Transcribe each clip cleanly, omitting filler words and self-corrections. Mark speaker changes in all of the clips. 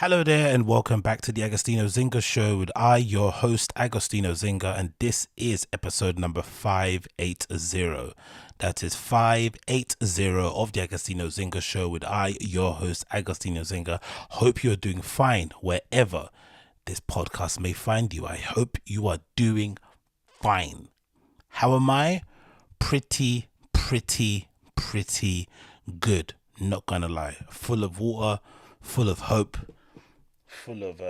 Speaker 1: Hello there and welcome back to the AgostinhoZinga show with your host AgostinhoZinga, and this is episode number 580. That is 580 of the AgostinhoZinga show with your host AgostinhoZinga. Hope you're doing fine wherever this podcast may find you. I hope you are doing fine. How am I? Pretty good. Not gonna lie. Full of water, full of hope, full of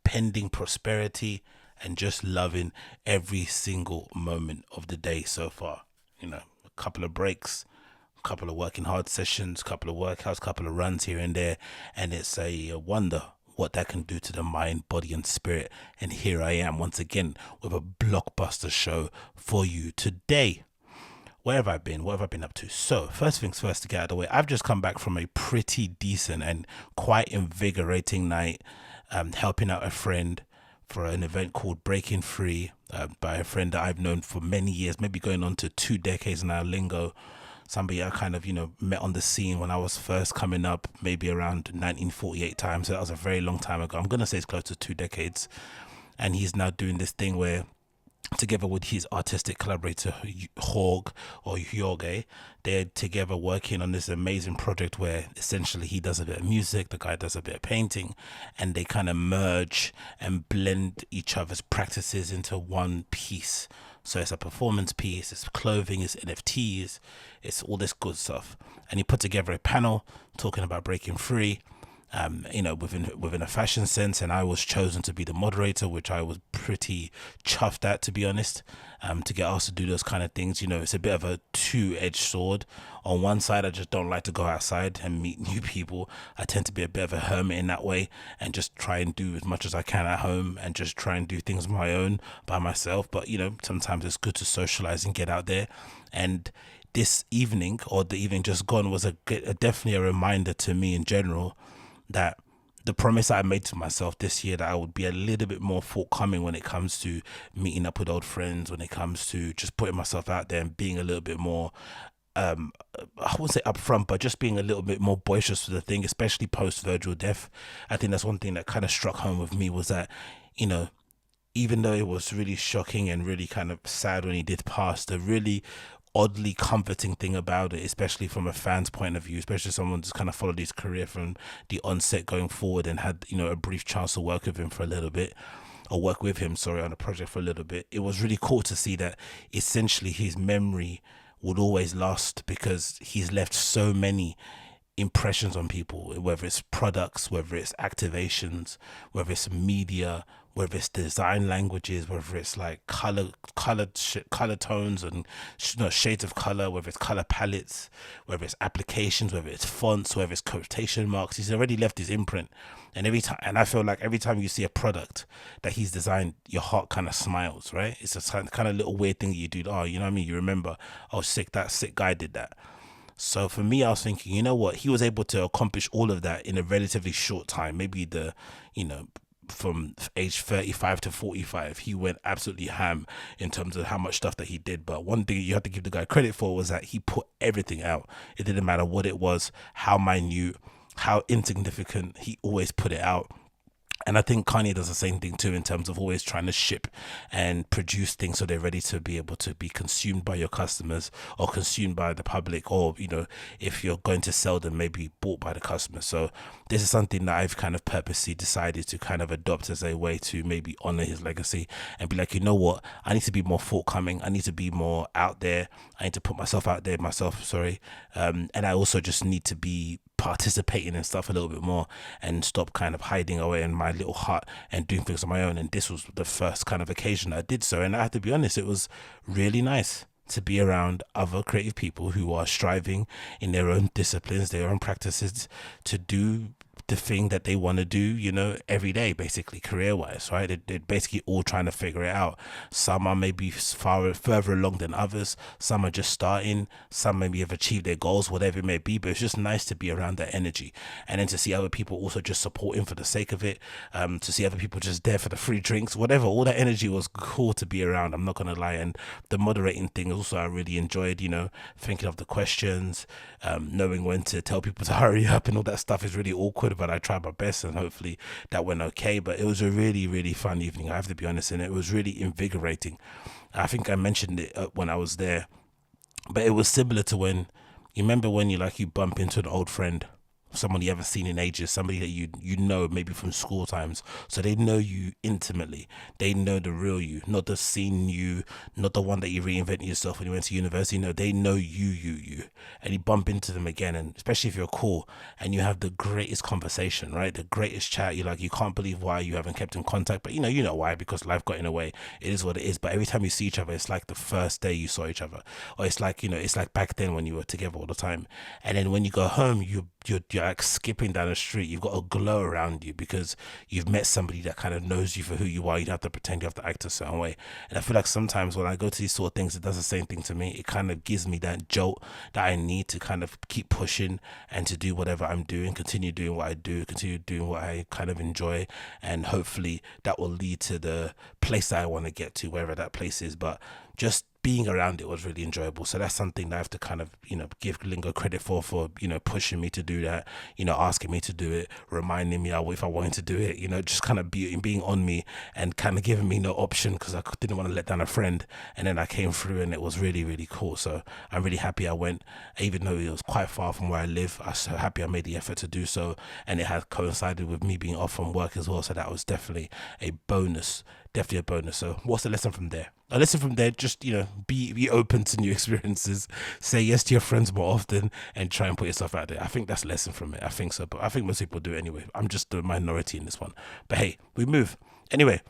Speaker 1: pending prosperity, and just loving every single moment of the day so far. You know, a couple of breaks, a couple of working hard sessions, a couple of workouts, a couple of runs here and there, and it's a wonder what that can do to the mind, body and spirit. And here I am once again with a blockbuster show for you today. Where have I been? What have I been up to? So, first things first, to get out of the way, I've just come back from a pretty decent and quite invigorating night, helping out a friend for an event called Breaking Free, by a friend that I've known for many years, maybe going on to 2 decades now, Lingo. Somebody I kind of, met on the scene when I was first coming up, maybe around 1948 time. So that was a very long time ago. I'm going to say it's close to 2 decades. And he's now doing this thing where, together with his artistic collaborator Jorge, they're together working on this amazing project where essentially he does a bit of music, the guy does a bit of painting, and they kind of merge and blend each other's practices into one piece. So it's a performance piece, it's clothing, it's NFTs, it's all this good stuff. And he put together a panel talking about breaking free, within a fashion sense, and I was chosen to be the moderator, which I was pretty chuffed at, to be honest. To get asked to do those kind of things, it's a bit of a two-edged sword. On one side, I just don't like to go outside and meet new people. I tend to be a bit of a hermit in that way, and just try and do as much as I can at home, and just try and do things on my own by myself. But sometimes it's good to socialize and get out there. And this evening, or the evening just gone, was definitely a reminder to me in general that the promise I made to myself this year, that I would be a little bit more forthcoming when it comes to meeting up with old friends, when it comes to just putting myself out there and being a little bit more, I wouldn't say upfront, but just being a little bit more boisterous with the thing, especially post Virgil death. I think that's one thing that kind of struck home with me, was that, even though it was really shocking and really kind of sad when he did pass, the really oddly comforting thing about it, especially from a fan's point of view, especially someone just kind of followed his career from the onset going forward and had a brief chance to work with him for a little bit, or work with him, sorry, on a project for a little bit. It was really cool to see that essentially his memory would always last, because he's left so many impressions on people, whether it's products, whether it's activations, whether it's media, whether it's design languages, whether it's like color tones and shades of color, whether it's color palettes, whether it's applications, whether it's fonts, whether it's quotation marks. He's already left his imprint, and I feel like every time you see a product that he's designed, your heart kind of smiles, right? It's a kind of little weird thing you do. Oh, you know what I mean? You remember, oh, that sick guy did that. So for me, I was thinking, you know what? He was able to accomplish all of that in a relatively short time. Maybe from age 35 to 45, he went absolutely ham in terms of how much stuff that he did. But one thing you have to give the guy credit for was that he put everything out. It didn't matter what it was, how minute, how insignificant, he always put it out. And I think Kanye does the same thing too, in terms of always trying to ship and produce things so they're ready to be able to be consumed by your customers, or consumed by the public, or, if you're going to sell them, maybe bought by the customer. So this is something that I've kind of purposely decided to kind of adopt as a way to maybe honor his legacy and be like, you know what, I need to be more forthcoming. I need to be more out there. I need to put myself out there, and I also just need to be participating in stuff a little bit more, and stop kind of hiding away in my little hut and doing things on my own. And this was the first kind of occasion that I did so, and I have to be honest, it was really nice to be around other creative people who are striving in their own disciplines, their own practices, to do the thing that they want to do, every day, basically career-wise, right? They're basically all trying to figure it out. Some are maybe further along than others. Some are just starting. Some maybe have achieved their goals, whatever it may be. But it's just nice to be around that energy, and then to see other people also just supporting for the sake of it. To see other people just there for the free drinks, whatever. All that energy was cool to be around. I'm not gonna lie. And the moderating thing also, I really enjoyed. Thinking of the questions, knowing when to tell people to hurry up and all that stuff is really awkward. but I tried my best, and hopefully that went okay. But it was a really, really fun evening, I have to be honest, and it was really invigorating. I think I mentioned it when I was there, but it was similar to when you remember when you bump into an old friend, someone you haven't seen in ages, somebody that you know maybe from school times, so they know you intimately, they know the real you, not the scene you, not the one that you reinvented yourself when you went to university. No, they know you, and you bump into them again, and especially if you're cool and you have the greatest conversation, right, the greatest chat. You're like, you can't believe why you haven't kept in contact, but you know why, because life got in the way. It is what it is. But every time you see each other, it's like the first day you saw each other, or it's like, it's like back then when you were together all the time. And then when you go home, you're like skipping down the street, you've got a glow around you because you've met somebody that kind of knows you for who you are. You don't have to pretend, you have to act a certain way. And I feel like sometimes when I go to these sort of things, it does the same thing to me. It kind of gives me that jolt that I need to kind of keep pushing and to do whatever I'm doing, continue doing what I do, continue doing what I kind of enjoy, and hopefully that will lead to the place that I want to get to, wherever that place is. But just being around it was really enjoyable. So that's something that I have to kind of, give Lingo credit for, pushing me to do that, asking me to do it, reminding me if I wanted to do it, just kind of being on me and kind of giving me no option because I didn't want to let down a friend. And then I came through and it was really, really cool. So I'm really happy I went, even though it was quite far from where I live. I'm so happy I made the effort to do so. And it had coincided with me being off from work as well. So that was definitely a bonus. So what's the lesson from there? A lesson from there, just be open to new experiences, say yes to your friends more often, and try and put yourself out there. I think that's a lesson from it. I think so, but I think most people do it anyway. I'm just the minority in this one, but hey, we move anyway.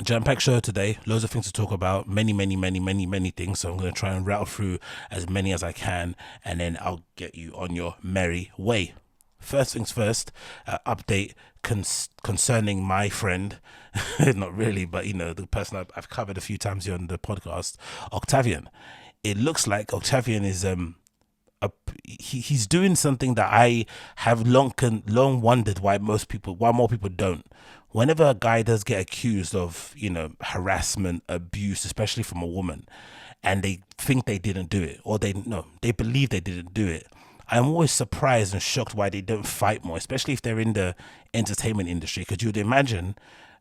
Speaker 1: Jam-packed show today, loads of things to talk about, many things, so I'm going to try and rattle through as many as I can, and then I'll get you on your merry way. First things first, update concerning my friend, not really, but the person I've covered a few times here on the podcast, Octavian. It looks like Octavian is he's doing something that I have long wondered why more people don't. Whenever a guy does get accused of harassment, abuse, especially from a woman, and they think they didn't do it, or they believe they didn't do it, I'm always surprised and shocked why they don't fight more, especially if they're in the entertainment industry, because you'd imagine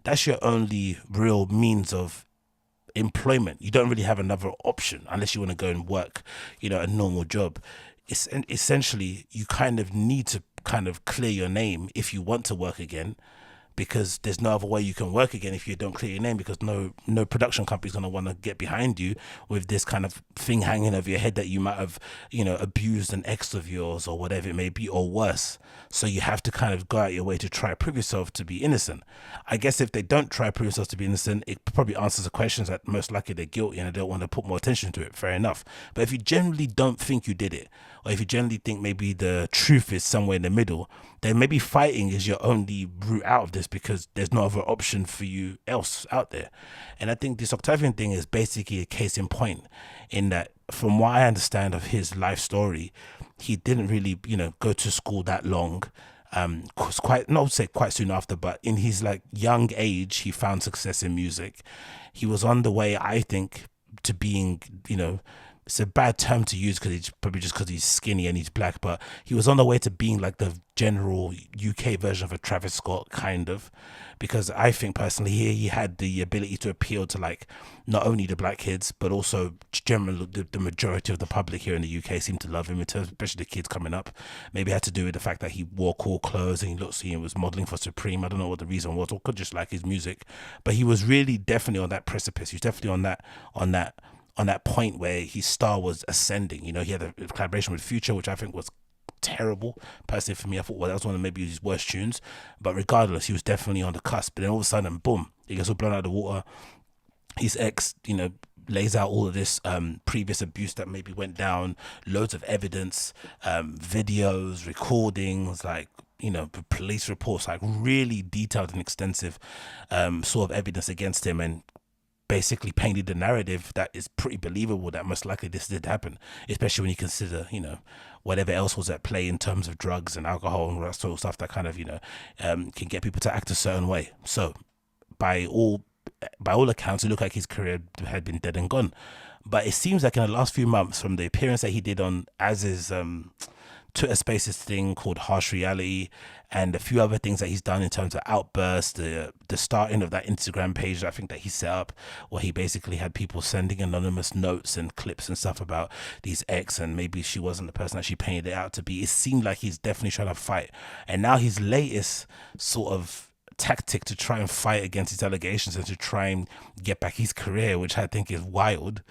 Speaker 1: that's your only real means of employment. You don't really have another option unless you want to go and work, a normal job. It's essentially, you kind of need to kind of clear your name if you want to work again, because there's no other way you can work again if you don't clear your name, because no production company's going to want to get behind you with this kind of thing hanging over your head that you might have abused an ex of yours or whatever it may be, or worse. So you have to kind of go out your way to try prove yourself to be innocent. I guess if they don't try prove yourself to be innocent, it probably answers the questions that most likely they're guilty and they don't want to put more attention to it. Fair enough. But if you generally don't think you did it, or if you generally think maybe the truth is somewhere in the middle, then maybe fighting is your only route out of this, because there's no other option for you else out there. And I think this Octavian thing is basically a case in point, in that from what I understand of his life story, he didn't really, go to school that long. Quite soon after, but in his young age, he found success in music. He was on the way, I think, to being, it's a bad term to use because it's probably just because he's skinny and he's black, but he was on the way to being like the general UK version of a Travis Scott, kind of, because I think personally he had the ability to appeal to not only the black kids but also generally the majority of the public here in the UK seemed to love him, especially the kids coming up. Maybe it had to do with the fact that he wore cool clothes and he was modeling for Supreme. I don't know what the reason was, or could just like his music, but he was really definitely on that precipice. He was definitely on that point where his star was ascending. He had a collaboration with Future, which I think was terrible. Personally, for me, I thought, well, that was one of maybe his worst tunes. But regardless, he was definitely on the cusp. But then all of a sudden, boom, he gets all blown out of the water. His ex, lays out all of this previous abuse that maybe went down, loads of evidence, videos, recordings, police reports, really detailed and extensive sort of evidence against him, and basically painted the narrative that is pretty believable that most likely this did happen, especially when you consider, whatever else was at play in terms of drugs and alcohol and all that sort of stuff that kind of, can get people to act a certain way. So by all accounts, it looked like his career had been dead and gone. But it seems like in the last few months, from the appearance that he did on ASSC's Twitter Spaces thing called Harsh Reality, and a few other things that he's done in terms of outbursts, the starting of that Instagram page I think that he set up, where he basically had people sending anonymous notes and clips and stuff about these ex, and maybe she wasn't the person that she painted it out to be. It seemed like he's definitely trying to fight. And now his latest sort of tactic to try and fight against his allegations and to try and get back his career, which I think is wild,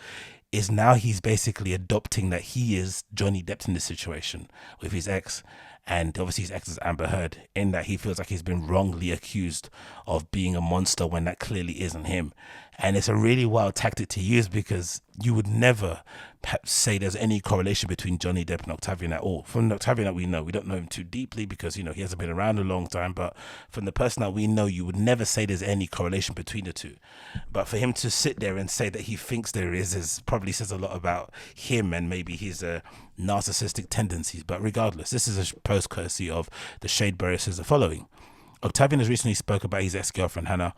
Speaker 1: is now he's basically adopting that he is Johnny Depp in this situation with his ex. And obviously his ex is Amber Heard, in that he feels like he's been wrongly accused of being a monster when that clearly isn't him. And it's a really wild tactic to use, because you would never say there's any correlation between Johnny Depp and Octavian at all. From Octavian that we know, we don't know him too deeply because, you know, he hasn't been around a long time, but from the person that we know, you would never say there's any correlation between the two. But for him to sit there and say that he thinks there is probably says a lot about him and maybe his narcissistic tendencies. But regardless, this is a post courtesy of the Shade Bearer, says the following. Octavian has recently spoke about his ex-girlfriend Hannah,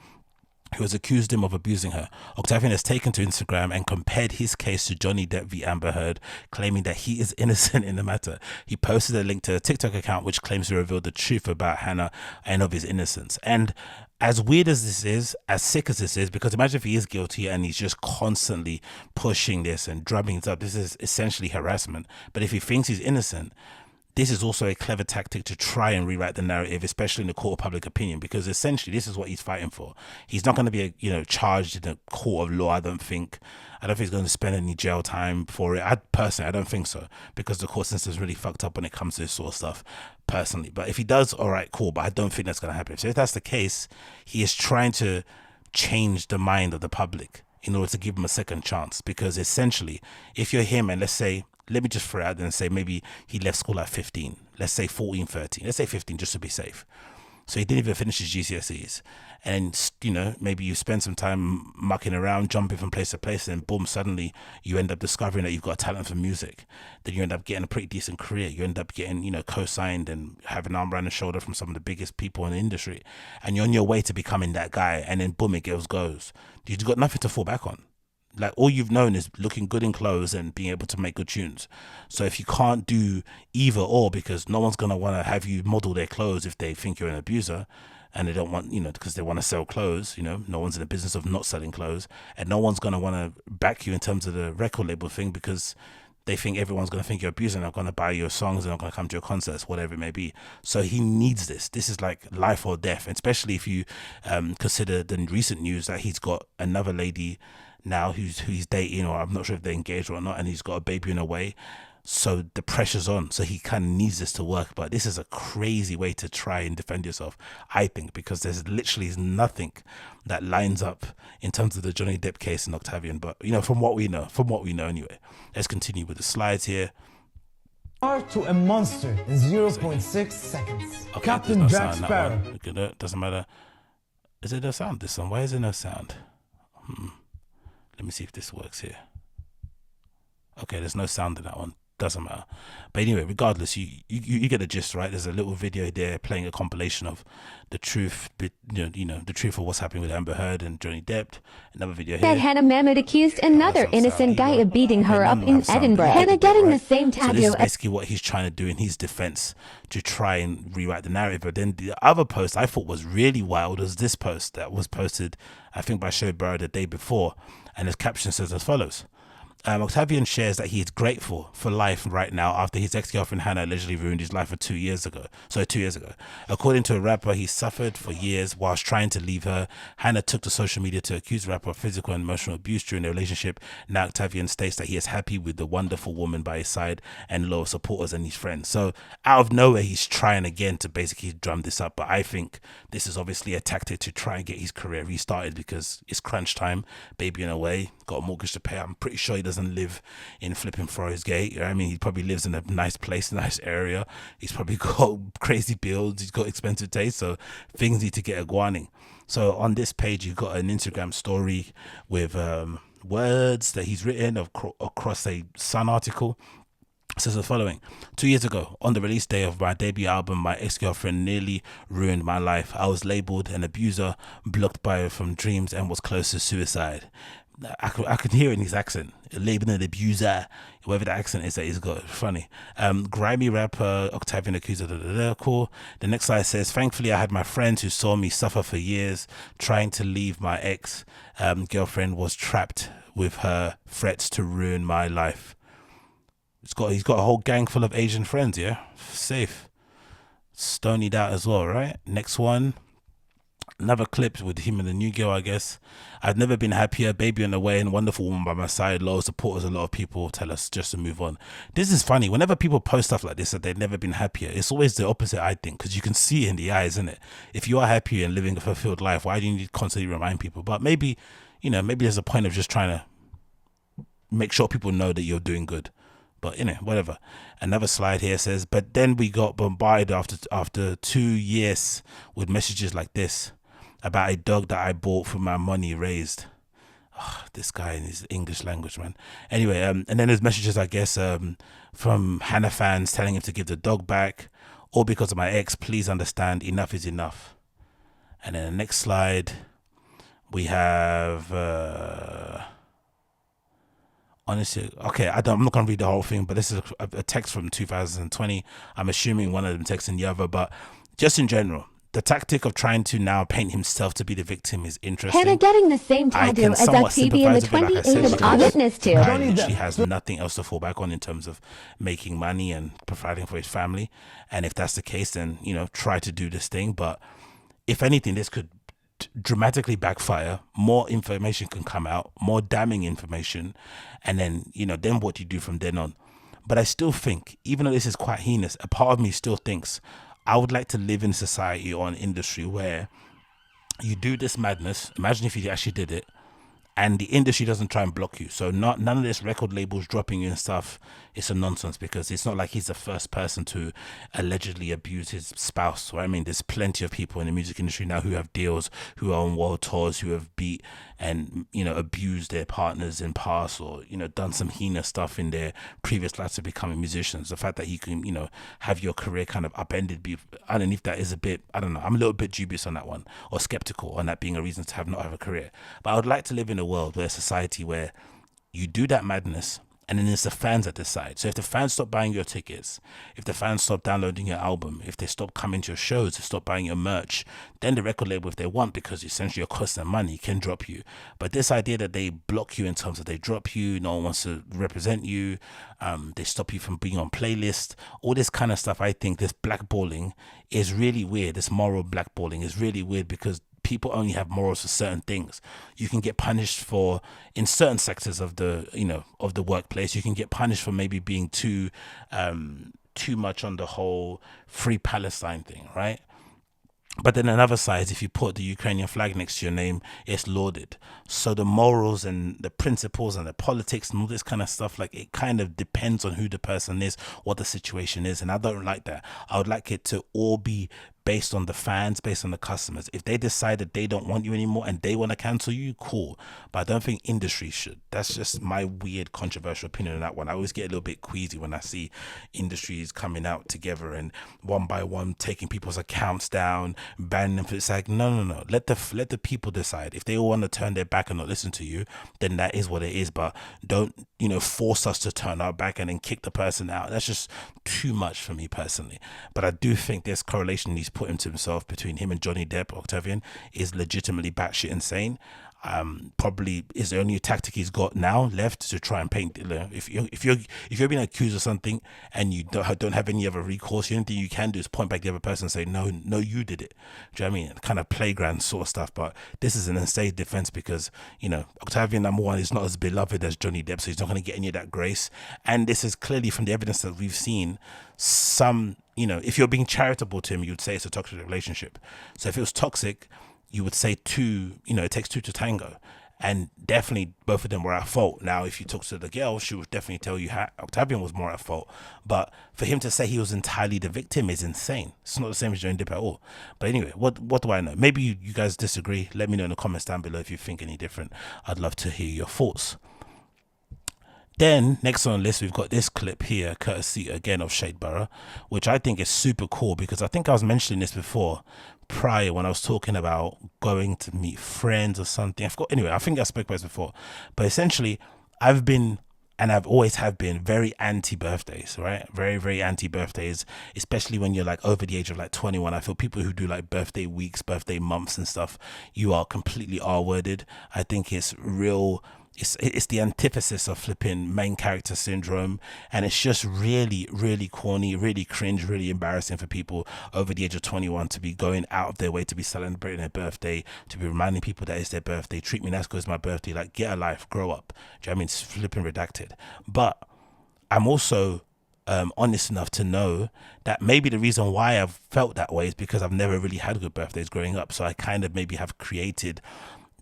Speaker 1: who has accused him of abusing her. Octavian has taken to Instagram and compared his case to Johnny Depp v Amber Heard, claiming that he is innocent in the matter. He posted a link to a TikTok account which claims to reveal the truth about Hannah and of his innocence. And as weird as this is, as sick as this is, because imagine if he is guilty and he's just constantly pushing this and drumming it up, this is essentially harassment. But if he thinks he's innocent, this is also a clever tactic to try and rewrite the narrative, especially in the court of public opinion, because essentially this is what he's fighting for. He's not going to be, charged in a court of law. I don't think he's going to spend any jail time for it. I don't think so, because the court system is really fucked up when it comes to this sort of stuff, personally. But if he does, all right, cool. But I don't think that's going to happen. So if that's the case, he is trying to change the mind of the public in order to give him a second chance. Because essentially, if you're him and let's say, let me just throw it out there and say maybe he left school at 15. Let's say 14, 13. Let's say 15 just to be safe. So he didn't even finish his GCSEs. And, maybe you spend some time mucking around, jumping from place to place, and boom, suddenly you end up discovering that you've got a talent for music. Then you end up getting a pretty decent career. You end up getting, co-signed and have an arm around the shoulder from some of the biggest people in the industry. And you're on your way to becoming that guy. And then boom, it goes. You've got nothing to fall back on. Like, all you've known is looking good in clothes and being able to make good tunes. So if you can't do either or, because no one's going to want to have you model their clothes if they think you're an abuser, and they don't want, because they want to sell clothes, no one's in the business of not selling clothes, and no one's going to want to back you in terms of the record label thing, because they think everyone's going to think you're abusing, they're going to buy your songs, they're not going to come to your concerts, whatever it may be. So he needs this. This is like life or death, and especially if you consider the recent news that he's got another lady now who's dating, or I'm not sure if they're engaged or not, and he's got a baby in a way. So the pressure's on. So he kind of needs this to work. But this is a crazy way to try and defend yourself, I think, because there's literally nothing that lines up in terms of the Johnny Depp case and Octavian. But, from what we know anyway. Let's continue with the slides here.
Speaker 2: To a monster in 0.6 seconds.
Speaker 1: Okay,
Speaker 2: Captain Jack Sparrow.
Speaker 1: Look at that. Doesn't matter. Is there no sound this one? Why is there no sound? Let me see if this works here. Okay, there's no sound in that one. Doesn't matter. But anyway, regardless, you get the gist, right? There's a little video there playing a compilation of the truth, the truth of what's happening with Amber Heard and Johnny Depp. Another video here.
Speaker 3: That Hannah Mahmoud accused another innocent guy of beating her up in Edinburgh. Hannah getting the same tattoo.
Speaker 1: So this is basically what he's trying to do in his defense to try and rewrite the narrative. But then the other post I thought was really wild was this post that was posted, I think, by Shade Bearer the day before. And his caption says as follows. Octavian shares that he is grateful for life right now after his ex-girlfriend Hannah allegedly ruined his life 2 years ago. According to a rapper, he suffered for years whilst trying to leave her. Hannah took to social media to accuse the rapper of physical and emotional abuse during their relationship. Now Octavian states that he is happy with the wonderful woman by his side and loyal supporters and his friends. So out of nowhere, he's trying again to basically drum this up. But I think this is obviously a tactic to try and get his career restarted, because it's crunch time, baby in a way, got a mortgage to pay. I'm pretty sure he doesn't live in flipping Forest Gate. He probably lives in a nice place, nice area. He's probably got crazy bills. He's got expensive taste. So things need to get aguaning. So on this page, you've got an Instagram story with words that he's written across a Sun article. It says the following. 2 years ago, on the release day of my debut album, my ex-girlfriend nearly ruined my life. I was labeled an abuser, blocked by her from dreams, and was close to suicide. I could hear it in his accent. Labeling an abuser, whatever the accent is that he's got. Funny. Grimy rapper Octavian accused of cool. The next slide says, thankfully I had my friends who saw me suffer for years trying to leave my ex girlfriend was trapped with her threats to ruin my life. He's got a whole gang full of Asian friends, yeah? Safe. Stonied out as well, right? Next one. Another clip with him and the new girl, I guess. I've never been happier. Baby on the way and wonderful woman by my side. Loyal supporters. A lot of people tell us just to move on. This is funny. Whenever people post stuff like this that they've never been happier, it's always the opposite, I think, because you can see it in the eyes, isn't it? If you are happy and living a fulfilled life, why do you need to constantly remind people? But maybe, you know, maybe there's a point of just trying to make sure people know that you're doing good. But, you know, whatever. Another slide here says, but then we got bombarded after 2 years with messages like this about a dog that I bought for my money raised. Oh, this guy in his English language, man. Anyway, and then there's messages, I guess, from Hannah fans telling him to give the dog back. All because of my ex. Please understand, enough is enough. And then the next slide, we have... honestly, okay, I'm not going to read the whole thing, but this is a text from 2020. I'm assuming one of them texting the other, but just in general, the tactic of trying to now paint himself to be the victim is interesting.
Speaker 3: Hannah getting the same tattoo as Octavian the 28th of August too.
Speaker 1: She has nothing else to fall back on in terms of making money and providing for his family. And if that's the case, then, you know, try to do this thing. But if anything, this could dramatically backfire. More information can come out, more damning information, and then, you know, then what do you do from then on? But I still think, even though this is quite heinous, a part of me still thinks I would like to live in a society or an industry where you do this madness. Imagine if you actually did it, and the industry doesn't try and block you. So none of this record labels dropping you and stuff, it's a nonsense, because it's not like he's the first person to allegedly abuse his spouse. Right? I mean, there's plenty of people in the music industry now who have deals, who are on world tours, who have beat and, you know, abused their partners in past, or, you know, done some heinous stuff in their previous lives to becoming musicians. The fact that you can, you know, have your career kind of upended underneath that is a bit, I don't know, I'm a little bit dubious on that one, or skeptical on that being a reason to not have a career. But I would like to live in a world where society where you do that madness, and then it's the fans that decide. So if the fans stop buying your tickets, if the fans stop downloading your album, if they stop coming to your shows, they stop buying your merch, then the record label, if they want, because essentially you're costing them money, can drop you. But this idea that they block you in terms of they drop you, no one wants to represent you, they stop you from being on playlists, all this kind of stuff, I think this blackballing is really weird. This moral blackballing is really weird, because people only have morals for certain things. You can get punished for, in certain sectors of the, you know, of the workplace, you can get punished for maybe being too much on the whole Free Palestine thing, right? But then another side, if you put the Ukrainian flag next to your name, it's lauded. So the morals and the principles and the politics and all this kind of stuff, like, it kind of depends on who the person is, what the situation is. And I don't like that. I would like it to all be based on the fans, based on the customers. If they decide that they don't want you anymore and they want to cancel you, cool. But I don't think industry should. That's just my weird, controversial opinion on that one. I always get a little bit queasy when I see industries coming out together and one by one taking people's accounts down, banning them. It's like, no. Let the people decide. If they all want to turn their back and not listen to you, then that is what it is. But don't, you know, force us to turn our back and then kick the person out. That's just too much for me personally. But I do think there's correlation he's put into himself between him and Johnny Depp. Octavian is legitimately batshit insane. Probably is the only tactic he's got now left to try and paint. If you're being accused of something and you don't have any other recourse, the only thing you can do is point back the other person and say, no, you did it. Do you know what I mean? Kind of playground sort of stuff. But this is an insane defense, because, you know, Octavian, number one, is not as beloved as Johnny Depp, so he's not going to get any of that grace. And this is clearly, from the evidence that we've seen, some, you know, if you're being charitable to him, you'd say it's a toxic relationship. So if it was toxic, you would say two, you know, it takes two to tango. And definitely both of them were at fault. Now, if you talk to the girl, she would definitely tell you Octavian was more at fault. But for him to say he was entirely the victim is insane. It's not the same as Johnny Depp at all. But anyway, what do I know? Maybe you guys disagree. Let me know in the comments down below if you think any different. I'd love to hear your thoughts. Then next on the list, we've got this clip here, courtesy again of Shadeborough, which I think is super cool because I think I was mentioning this before prior when I was talking about going to meet friends or something. I forgot. Anyway, I think I spoke about this before, but essentially I've been, and I've always have been, very anti-birthdays, right? Very, very anti-birthdays, especially when you're like over the age of like 21. I feel people who do like birthday weeks, birthday months and stuff, you are completely R-worded. I think it's real. It's the antithesis of flipping main character syndrome, and it's just really, really corny, really cringe, really embarrassing for people over the age of 21 to be going out of their way to be celebrating their birthday, to be reminding people that it's their birthday. Treat me nice because it's my birthday. Like, get a life, grow up. Do you know what I mean? It's flipping redacted. But I'm also honest enough to know that maybe the reason why I've felt that way is because I've never really had good birthdays growing up. So I kind of maybe have created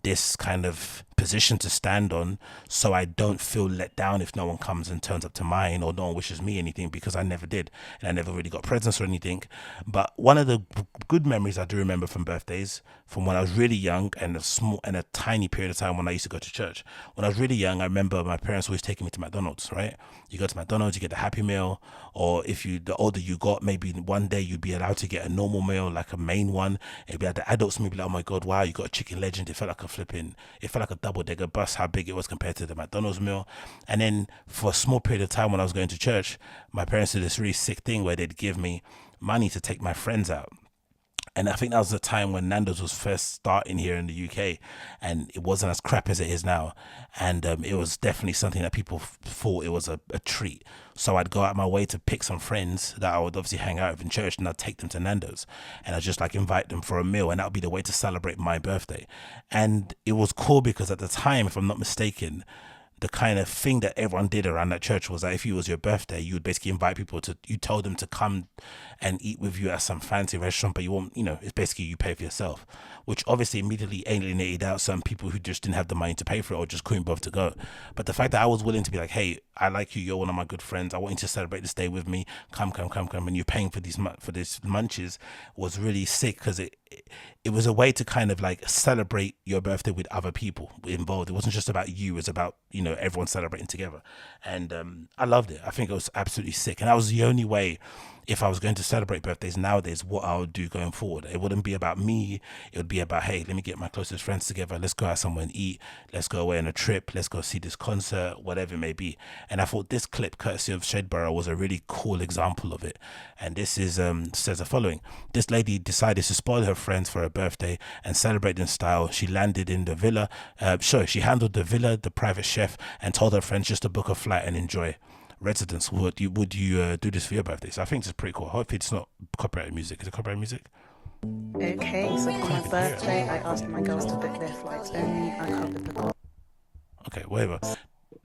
Speaker 1: this kind of position to stand on, so I don't feel let down if no one comes and turns up to mine, or no one wishes me anything, because I never did, and I never really got presents or anything. But one of the good memories I do remember from birthdays, from when I was really young, and a tiny period of time when I used to go to church. When I was really young, I remember my parents always taking me to McDonald's, right? You go to McDonald's, you get the Happy Meal, or the older you got, maybe one day you'd be allowed to get a normal meal, like a main one. It'd be like the adults maybe like, oh my God, wow, you got a chicken legend. It felt like a double-decker bus, how big it was compared to the McDonald's meal. And then for a small period of time when I was going to church, my parents did this really sick thing where they'd give me money to take my friends out. And I think that was the time when Nando's was first starting here in the UK, and it wasn't as crap as it is now. And it was definitely something that people thought it was a treat. So I'd go out my way to pick some friends that I would obviously hang out with in church, and I'd take them to Nando's, and I'd just like invite them for a meal, and that would be the way to celebrate my birthday. And it was cool because at the time, if I'm not mistaken, the kind of thing that everyone did around that church was that if it was your birthday, you would basically invite people to, you told them to come and eat with you at some fancy restaurant, but you won't, it's basically you pay for yourself, which obviously immediately alienated out some people who just didn't have the money to pay for it or just couldn't bother to go. But the fact that I was willing to be like, hey, I like you, you're one of my good friends, I want you to celebrate this day with me, come, and you're paying for these munches, was really sick, because it was a way to kind of like celebrate your birthday with other people involved. It wasn't just about you, it was about, everyone celebrating together. And I loved it. I think it was absolutely sick. And that was the only way, if I was going to celebrate birthdays nowadays, what I would do going forward. It wouldn't be about me. It would be about, hey, let me get my closest friends together. Let's go out somewhere and eat. Let's go away on a trip. Let's go see this concert, whatever it may be. And I thought this clip, courtesy of Shadeborough, was a really cool example of it. And this is says the following. This lady decided to spoil her friends for her birthday and celebrate in style. She landed in the villa. She handled the villa, the private chef, and told her friends just to book a flight and enjoy. Residents, would you do this for your birthday? So I think it's pretty cool. Hopefully it's not copyrighted music. Is it copyrighted music?
Speaker 4: Okay, so for my birthday, I asked my girls to book their flights only. I covered the cost.
Speaker 1: Okay, whatever.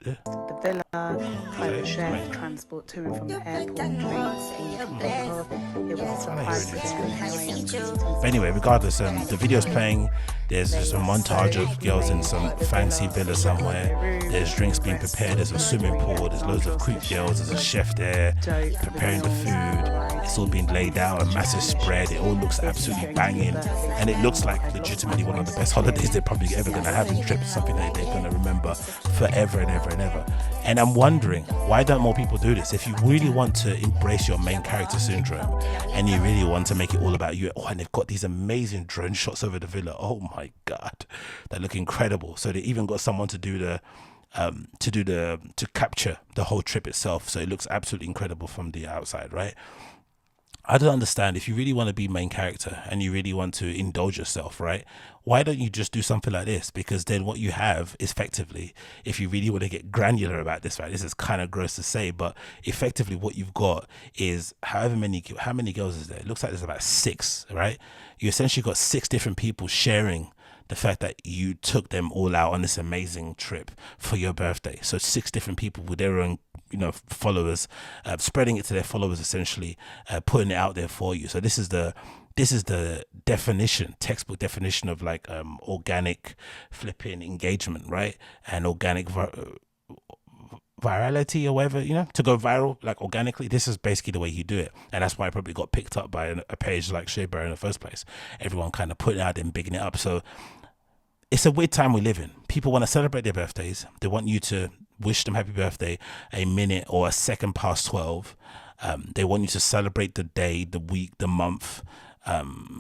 Speaker 4: The villa, private chef, transport to and from the airport, drinks, and you can think of. It was a surprise for them. Here I am.
Speaker 1: But anyway, regardless, the video's playing. There's just a montage of girls in some fancy villa somewhere. There's drinks being prepared. There's a swimming pool. There's loads of Greek girls. There's a chef there preparing the food. It's all being laid out, a massive spread. It all looks absolutely banging, and it looks like legitimately one of the best holidays they're probably ever going to have in trip. Something that they're going to remember forever and ever and ever. And I'm wondering, why don't more people do this? If you really want to embrace your main character syndrome, and you really want to make it all about you, and they've got these amazing drone shots over the villa. Oh my God, they look incredible. So they even got someone to do to capture the whole trip itself, so it looks absolutely incredible from the outside, right? I don't understand. If you really want to be main character and you really want to indulge yourself, right, why don't you just do something like this? Because then what you have is effectively, if you really want to get granular about this, right, this is kind of gross to say, but effectively what you've got is how many girls is there? It looks like there's about 6, right? You essentially got 6 different people sharing the fact that you took them all out on this amazing trip for your birthday. So 6 different people with their own, followers, spreading it to their followers, essentially, putting it out there for you. So this is the textbook definition of like organic flipping engagement, right? And organic virality, or whatever, to go viral like organically. This is basically the way you do it, and that's why I probably got picked up by a page like Shadeborough in the first place. Everyone kind of putting it out and bigging it up. So it's a weird time we live in. People want to celebrate their birthdays. They want you to wish them happy birthday a minute or a second past 12. They want you to celebrate the day, the week, the month,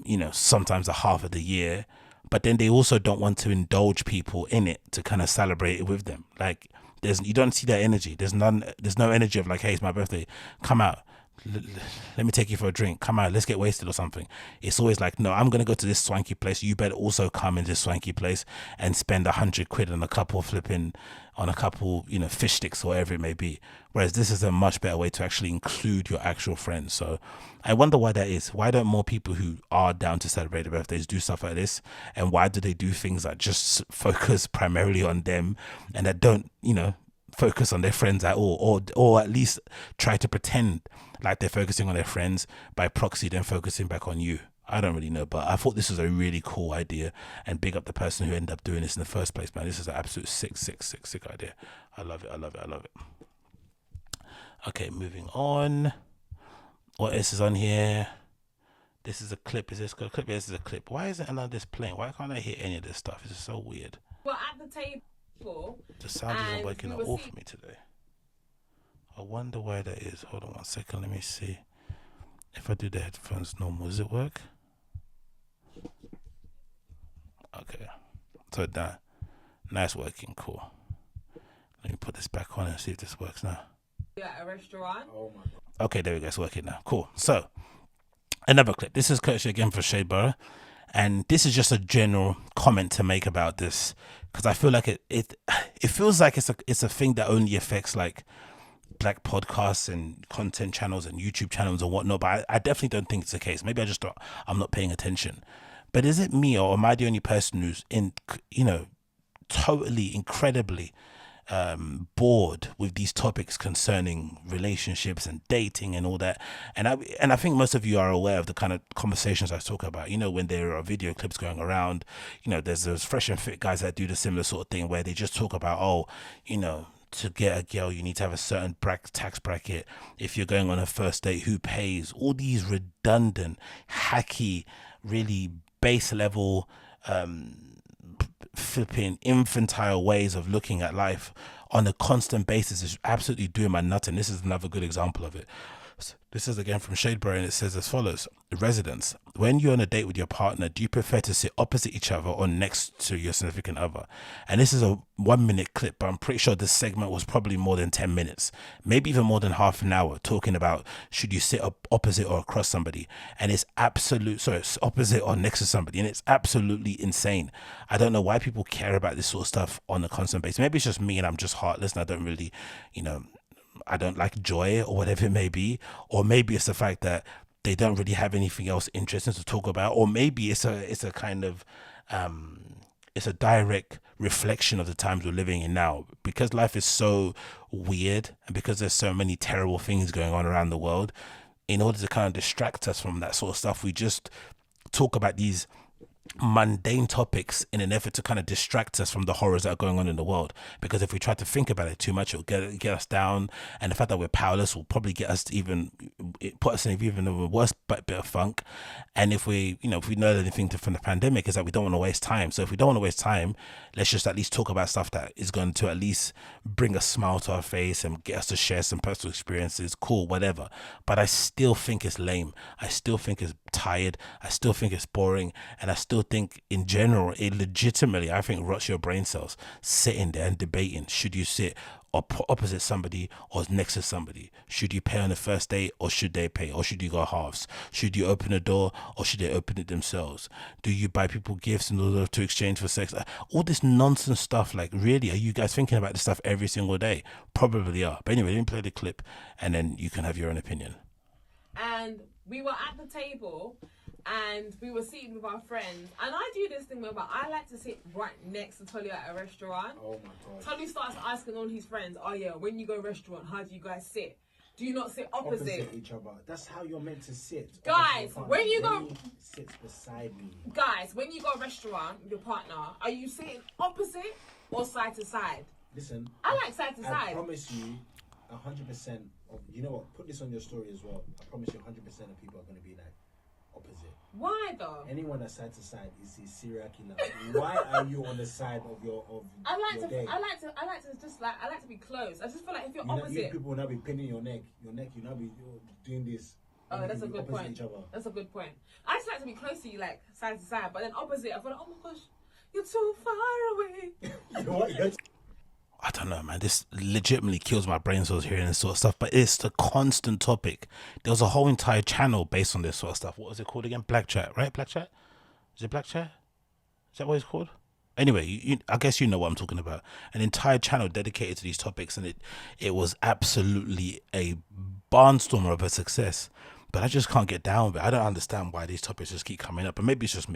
Speaker 1: you know, sometimes a half of the year. But then they also don't want to indulge people in it to kind of celebrate it with them. Like, you don't see that energy. There's no energy of like, hey, it's my birthday, come out. Let me take you for a drink, come out, let's get wasted or something. It's always like, no, I'm gonna go to this swanky place, you better also come in this swanky place and spend 100 quid on a couple you know, fish sticks or whatever it may be. Whereas this is a much better way to actually include your actual friends. So I wonder why that is. Why don't more people who are down to celebrate their birthdays do stuff like this? And why do they do things that just focus primarily on them and that don't, you know, focus on their friends at all, or at least try to pretend like they're focusing on their friends, by proxy then focusing back on you? I don't really know, but I thought this was a really cool idea, and big up the person who ended up doing this in the first place, man. This is an absolute sick idea. I love it. Okay, moving on. What else is on here? This is a clip. Is this a clip? This is a clip. Why isn't none of this playing? Why can't I hear any of this stuff? It's just so weird.
Speaker 5: We're at the table.
Speaker 1: The sound isn't working at all for me today. I wonder why that is. Hold on 1 second. Let me see. If I do the headphones normal, does it work? Okay. So that. Nice working. Cool. Let me put this back on and see if this works now.
Speaker 5: Yeah, a restaurant.
Speaker 2: Oh my God.
Speaker 1: Okay, there we go. It's working now. Cool. So, another clip. This is courtesy again for Shadeborough. And this is just a general comment to make about this, because I feel like it feels like it's a thing that only affects like black podcasts and content channels and YouTube channels and whatnot. But I definitely don't think it's the case. Maybe I'm not paying attention. But is it me, or am I the only person who's totally incredibly bored with these topics concerning relationships and dating and all that? And I think most of you are aware of the kind of conversations I talk about. You know, when there are video clips going around, you know, there's those fresh and fit guys that do the similar sort of thing where they just talk about, oh, you know, to get a girl you need to have a certain tax bracket. If you're going on a first date, who pays? All these redundant, hacky, really base level flipping infantile ways of looking at life on a constant basis is absolutely doing my nut. And this is another good example of it. This is again from Shadeborough, and it says as follows: residents, when you're on a date with your partner, do you prefer to sit opposite each other or next to your significant other? And this is a 1 minute clip, but I'm pretty sure this segment was probably more than 10 minutes, maybe even more than half an hour, talking about should you sit up opposite or across somebody. And it's it's opposite or next to somebody, and it's absolutely insane. I don't know why people care about this sort of stuff on a constant basis. Maybe it's just me and I'm just heartless and I don't really, I don't like joy or whatever it may be. Or maybe it's the fact that they don't really have anything else interesting to talk about. Or maybe it's a kind of, it's a direct reflection of the times we're living in now. Because life is so weird and because there's so many terrible things going on around the world, in order to kind of distract us from that sort of stuff, we just talk about these mundane topics in an effort to kind of distract us from the horrors that are going on in the world. Because if we try to think about it too much, it'll get us down, and the fact that we're powerless will probably put us in even a worse bit of funk. And if we know anything from the pandemic, is that we don't want to waste time. So if we don't want to waste time, let's just at least talk about stuff that is going to at least bring a smile to our face and get us to share some personal experiences. Cool, whatever. But I still think it's lame. I still think it's tired. I still think it's boring, and I still think in general it legitimately, I think, rots your brain cells sitting there and debating, should you sit opposite somebody or next to somebody? Should you pay on the first date or should they pay, or should you go halves? Should you open a door or should they open it themselves? Do you buy people gifts in order to exchange for sex? All this nonsense stuff. Like, really, are you guys thinking about this stuff every single day? Probably are. But anyway, let me play the clip and then you can have your own opinion.
Speaker 5: And we were at the table and we were sitting with our friends, and I do this thing where I like to sit right next to Tolly at a restaurant.
Speaker 2: Oh my God.
Speaker 5: Tolly starts asking all his friends, oh yeah, when you go restaurant, how do you guys sit? Do you not sit opposite
Speaker 2: each other? That's how you're meant to sit.
Speaker 5: Guys, when you go
Speaker 2: sit beside me.
Speaker 5: Guys, when you go restaurant with your partner, are you sitting opposite or side to side?
Speaker 2: Listen,
Speaker 5: I like side to side.
Speaker 2: I promise you 100% of, you know what, put this on your story as well. I promise you 100% of people are going to be like opposite.
Speaker 5: Why though?
Speaker 2: Anyone that's side to side is a serial killer. Why are you on the side of your
Speaker 5: I like
Speaker 2: your
Speaker 5: to.
Speaker 2: gang?
Speaker 5: I like to be close. I just feel like if you're
Speaker 2: You
Speaker 5: opposite.
Speaker 2: people will not be pinning your neck. You now be doing this.
Speaker 5: Oh, that's a good
Speaker 2: opposite
Speaker 5: point.
Speaker 2: Each other.
Speaker 5: That's a good point. I just like to be close to you, like side to side, but then opposite, I feel like, oh my gosh, you're too far away.
Speaker 2: You know what?
Speaker 1: I don't know, man. This legitimately kills my brain cells hearing this sort of stuff, but it's the constant topic. There was a whole entire channel based on this sort of stuff. What was it called again? Black Chat, right? Black Chat? Is it Black Chat? Is that what it's called? Anyway, I guess you know what I'm talking about. An entire channel dedicated to these topics, and it was absolutely a barnstormer of a success. But I just can't get down with it. I don't understand why these topics just keep coming up. But maybe it's just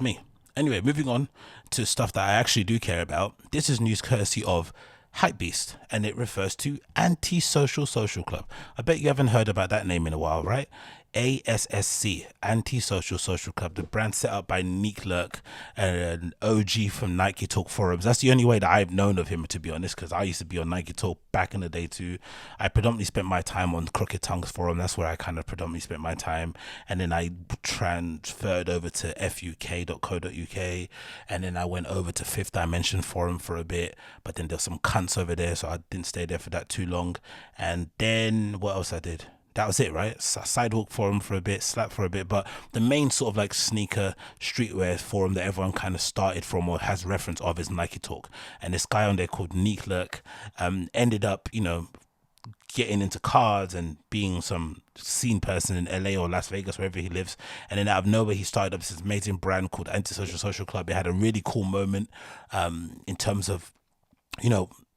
Speaker 1: me. Anyway, moving on to stuff that I actually do care about. This is news courtesy of Hypebeast, and it refers to Anti-Social Social Club. I bet you haven't heard about that name in a while, right? ASSC, Anti-Social Social Club, the brand set up by Nick Lurk, an OG from Nike Talk forums. That's the only way that I've known of him, to be honest, because I used to be on Nike Talk back in the day too. I predominantly spent my time on Crooked Tongues forum. That's where I kind of predominantly spent my time. And then I transferred over to fuk.co.uk, and then I went over to Fifth Dimension forum for a bit, but then there's some cunts over there, so I didn't stay there for that too long. And then what else I did? That was it, right? Sidewalk forum for a bit, Slap for a bit, but the main sort of like sneaker streetwear forum that everyone kind of started from or has reference of is Nike Talk. And this guy on there called Nick Lurk ended up, getting into cards and being some scene person in LA or Las Vegas, wherever he lives. And then out of nowhere, he started up this amazing brand called Anti-Social Social Club. It had a really cool moment in terms of,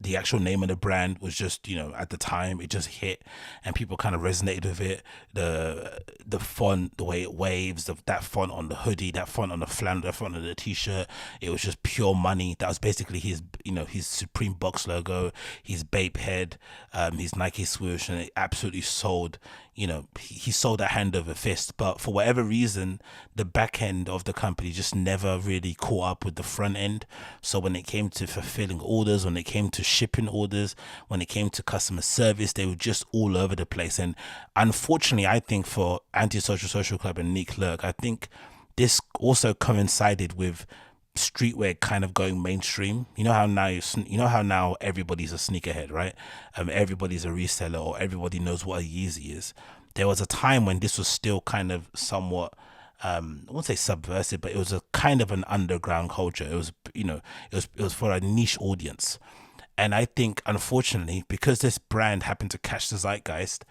Speaker 1: the actual name of the brand was just, at the time it just hit and people kind of resonated with it. The font, the way it waves, that font on the hoodie, that font on the flannel, that font on the t-shirt, it was just pure money. That was basically his, his Supreme Box logo, his Bape head, his Nike swoosh, and it absolutely sold. He sold that hand over fist, but for whatever reason, the back end of the company just never really caught up with the front end. So when it came to fulfilling orders, when it came to shipping orders, when it came to customer service, they were just all over the place. And unfortunately, I think for Anti-Social Social Club and Nick Lurk, I think this also coincided with streetwear kind of going mainstream. You know how now everybody's a sneakerhead, right? Everybody's a reseller, or everybody knows what a Yeezy is. There was a time when this was still kind of somewhat I won't say subversive, but it was a kind of an underground culture. It was it was for a niche audience. And I think, unfortunately, because this brand happened to catch the zeitgeist,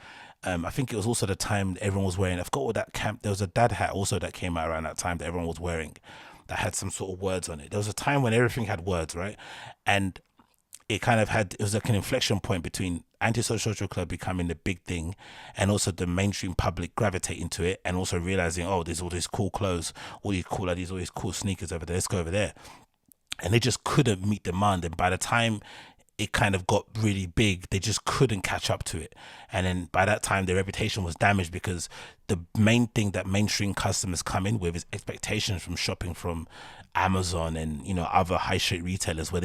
Speaker 1: I think it was also the time everyone was wearing, I forgot what that camp, there was a dad hat also that came out around that time that everyone was wearing that had some sort of words on it. There was a time when everything had words, right? And it was like an inflection point between Anti-Social Social Club becoming the big thing and also the mainstream public gravitating to it and also realizing, oh, there's all these cool clothes, all these cool ideas, all these cool sneakers over there, let's go over there. And they just couldn't meet demand. And by the time it kind of got really big, they just couldn't catch up to it. And then by that time, their reputation was damaged because the main thing that mainstream customers come in with is expectations from shopping from Amazon and other high street retailers, where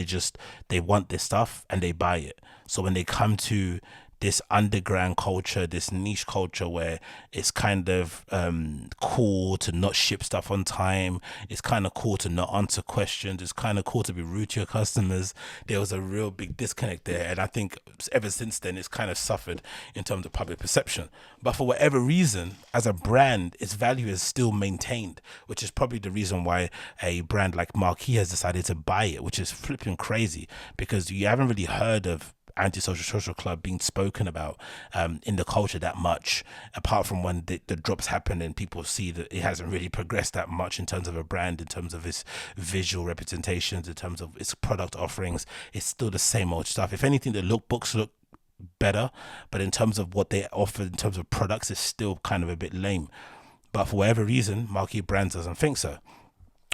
Speaker 1: they want this stuff and they buy it. So when they come to this underground culture, this niche culture where it's kind of cool to not ship stuff on time, it's kind of cool to not answer questions, it's kind of cool to be rude to your customers, there was a real big disconnect there. And I think ever since then, it's kind of suffered in terms of public perception. But for whatever reason, as a brand, its value is still maintained, which is probably the reason why a brand like Marquee has decided to buy it, which is flipping crazy, because you haven't really heard of Anti-Social Social Club being spoken about in the culture that much, apart from when the drops happen and people see that it hasn't really progressed that much in terms of a brand, in terms of its visual representations, in terms of its product offerings. It's still the same old stuff. If anything, the lookbooks look better, but in terms of what they offer in terms of products, it's still kind of a bit lame. But for whatever reason, Marquee Brands doesn't think so.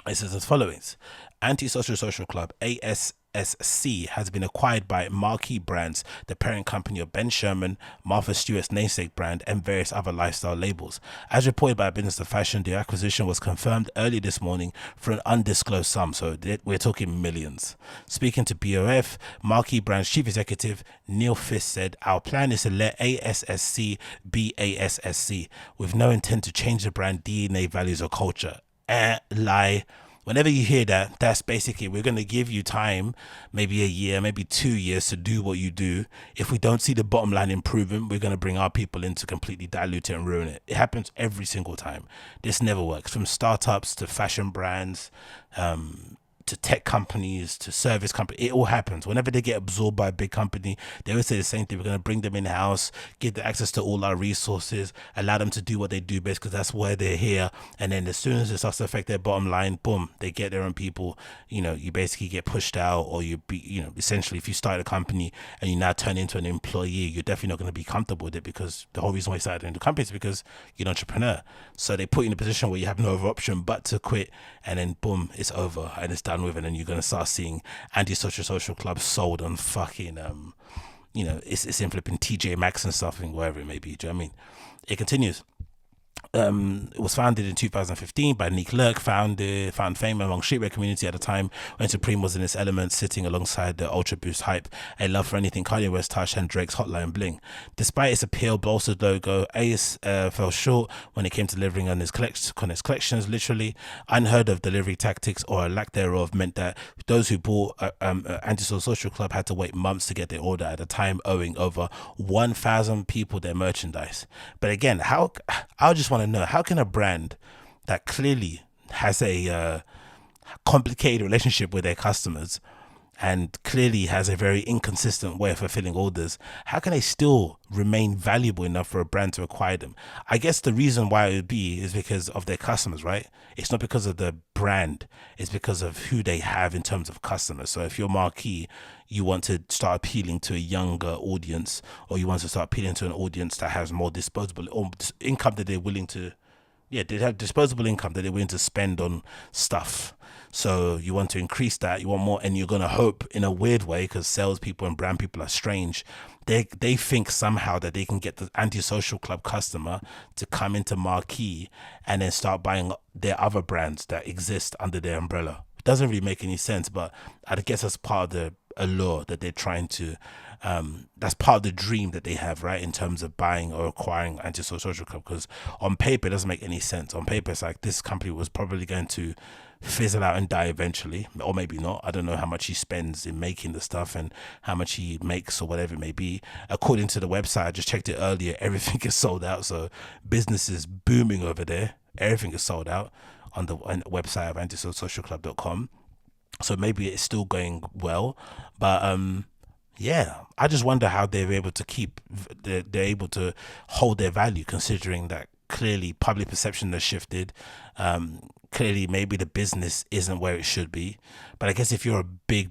Speaker 1: It says as follows: Anti-Social Social Club, ASSC, ASSC has been acquired by Marquee Brands, the parent company of Ben Sherman, Martha Stewart's namesake brand, and various other lifestyle labels. As reported by Business of Fashion, the acquisition was confirmed early this morning for an undisclosed sum, so we're talking millions. Speaking to BOF, Marquee Brands Chief Executive Neil Fisk said, "Our plan is to let ASSC be ASSC, with no intent to change the brand DNA, values, or culture." Lie. Whenever you hear that, that's basically, we're going to give you time, maybe a year, maybe 2 years to do what you do. If we don't see the bottom line improving, we're going to bring our people in to completely dilute it and ruin it. It happens every single time. This never works. From startups to fashion brands, to tech companies, to service companies, it all happens. Whenever they get absorbed by a big company, they always say the same thing. We're going to bring them in-house, give them access to all our resources, allow them to do what they do best because that's why they're here. And then as soon as it starts to affect their bottom line, boom, they get their own people. You know, you basically get pushed out, or essentially if you start a company and you now turn into an employee, you're definitely not going to be comfortable with it, because the whole reason why you started the company is because you're an entrepreneur. So they put you in a position where you have no other option but to quit, and then boom, it's over and it's done with, and then you're going to start seeing anti-social social clubs sold on fucking it's in flipping TJ Maxx and stuff, and wherever it may be. Do you know what I mean? It continues. It was founded in 2015 by Nick Lurk, found fame among streetwear community at the time when Supreme was in its element, sitting alongside the Ultra Boost hype, a love for anything Kanye West touched, and Drake's Hotline Bling. Despite its appeal bolstered logo, ACE fell short when it came to delivering on its collections. Literally unheard of delivery tactics, or a lack thereof, meant that those who bought Antisocial Social Club had to wait months to get their order, at the time owing over 1,000 people their merchandise. But again, I just want to know, how can a brand that clearly has a complicated relationship with their customers and clearly has a very inconsistent way of fulfilling orders, how can they still remain valuable enough for a brand to acquire them? I guess the reason why it would be is because of their customers, right? It's not because of the brand, it's because of who they have in terms of customers. So if you're Marquee, you want to start appealing to a younger audience, or you want to start appealing to an audience that has more disposable or income that they're willing to, they have disposable income that they're willing to spend on stuff. So you want to increase that, you want more, and you're going to hope in a weird way, because salespeople and brand people are strange. They think somehow that they can get the anti-social club customer to come into Marquee and then start buying their other brands that exist under their umbrella. It doesn't really make any sense, but I guess that's part of the allure that they're trying to, that's part of the dream that they have, right, in terms of buying or acquiring Antisocial Club. Because on paper it doesn't make any sense. On paper it's like this company was probably going to fizzle out and die eventually, or maybe not. I don't know how much he spends in making the stuff and how much he makes or whatever it may be. According to the website, I just checked it earlier, everything is sold out. So business is booming over there. Everything is sold out on the website of antisocialclub.com. So maybe it's still going well, but I just wonder how they're able to hold their value, considering that clearly public perception has shifted. Clearly maybe the business isn't where it should be. But I guess if you're a big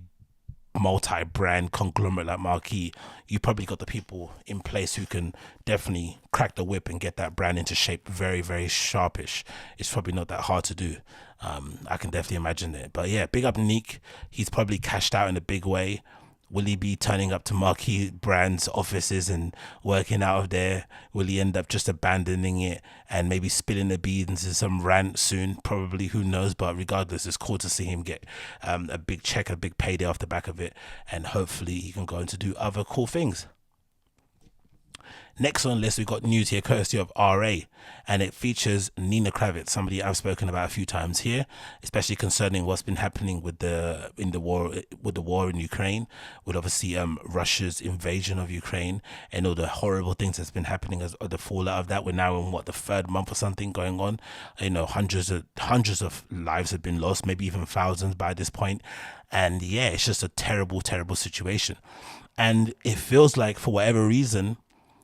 Speaker 1: multi-brand conglomerate like Marquee, you probably got the people in place who can definitely crack the whip and get that brand into shape very, very sharpish. It's probably not that hard to do. I can definitely imagine it. But yeah, big up Nick. He's probably cashed out in a big way. Will he be turning up to Marquee Brands offices and working out of there? Will he end up just abandoning it and maybe spilling the beans in some rant soon? Probably, who knows? But regardless, it's cool to see him get a big check, a big payday off the back of it, and hopefully he can go on to do other cool things. Next on the list, we've got news here courtesy of RA, and it features Nina Kravitz, somebody I've spoken about a few times here, especially concerning what's been happening with the war in Ukraine, with obviously Russia's invasion of Ukraine and all the horrible things that's been happening as the fallout of that. We're now in the third month or something going on. Hundreds of lives have been lost, maybe even thousands by this point. And yeah, it's just a terrible, terrible situation. And it feels like, for whatever reason,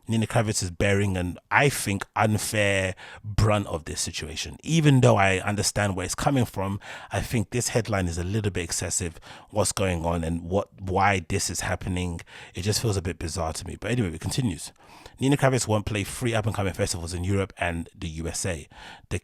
Speaker 1: Nina Kravitz is bearing an, I think, unfair brunt of this situation. Even though I understand where it's coming from, I think this headline is a little bit excessive. What's going on and why this is happening, it just feels a bit bizarre to me. But anyway, it continues. Nina Kravitz won't play 3 up-and-coming festivals in Europe and the USA. The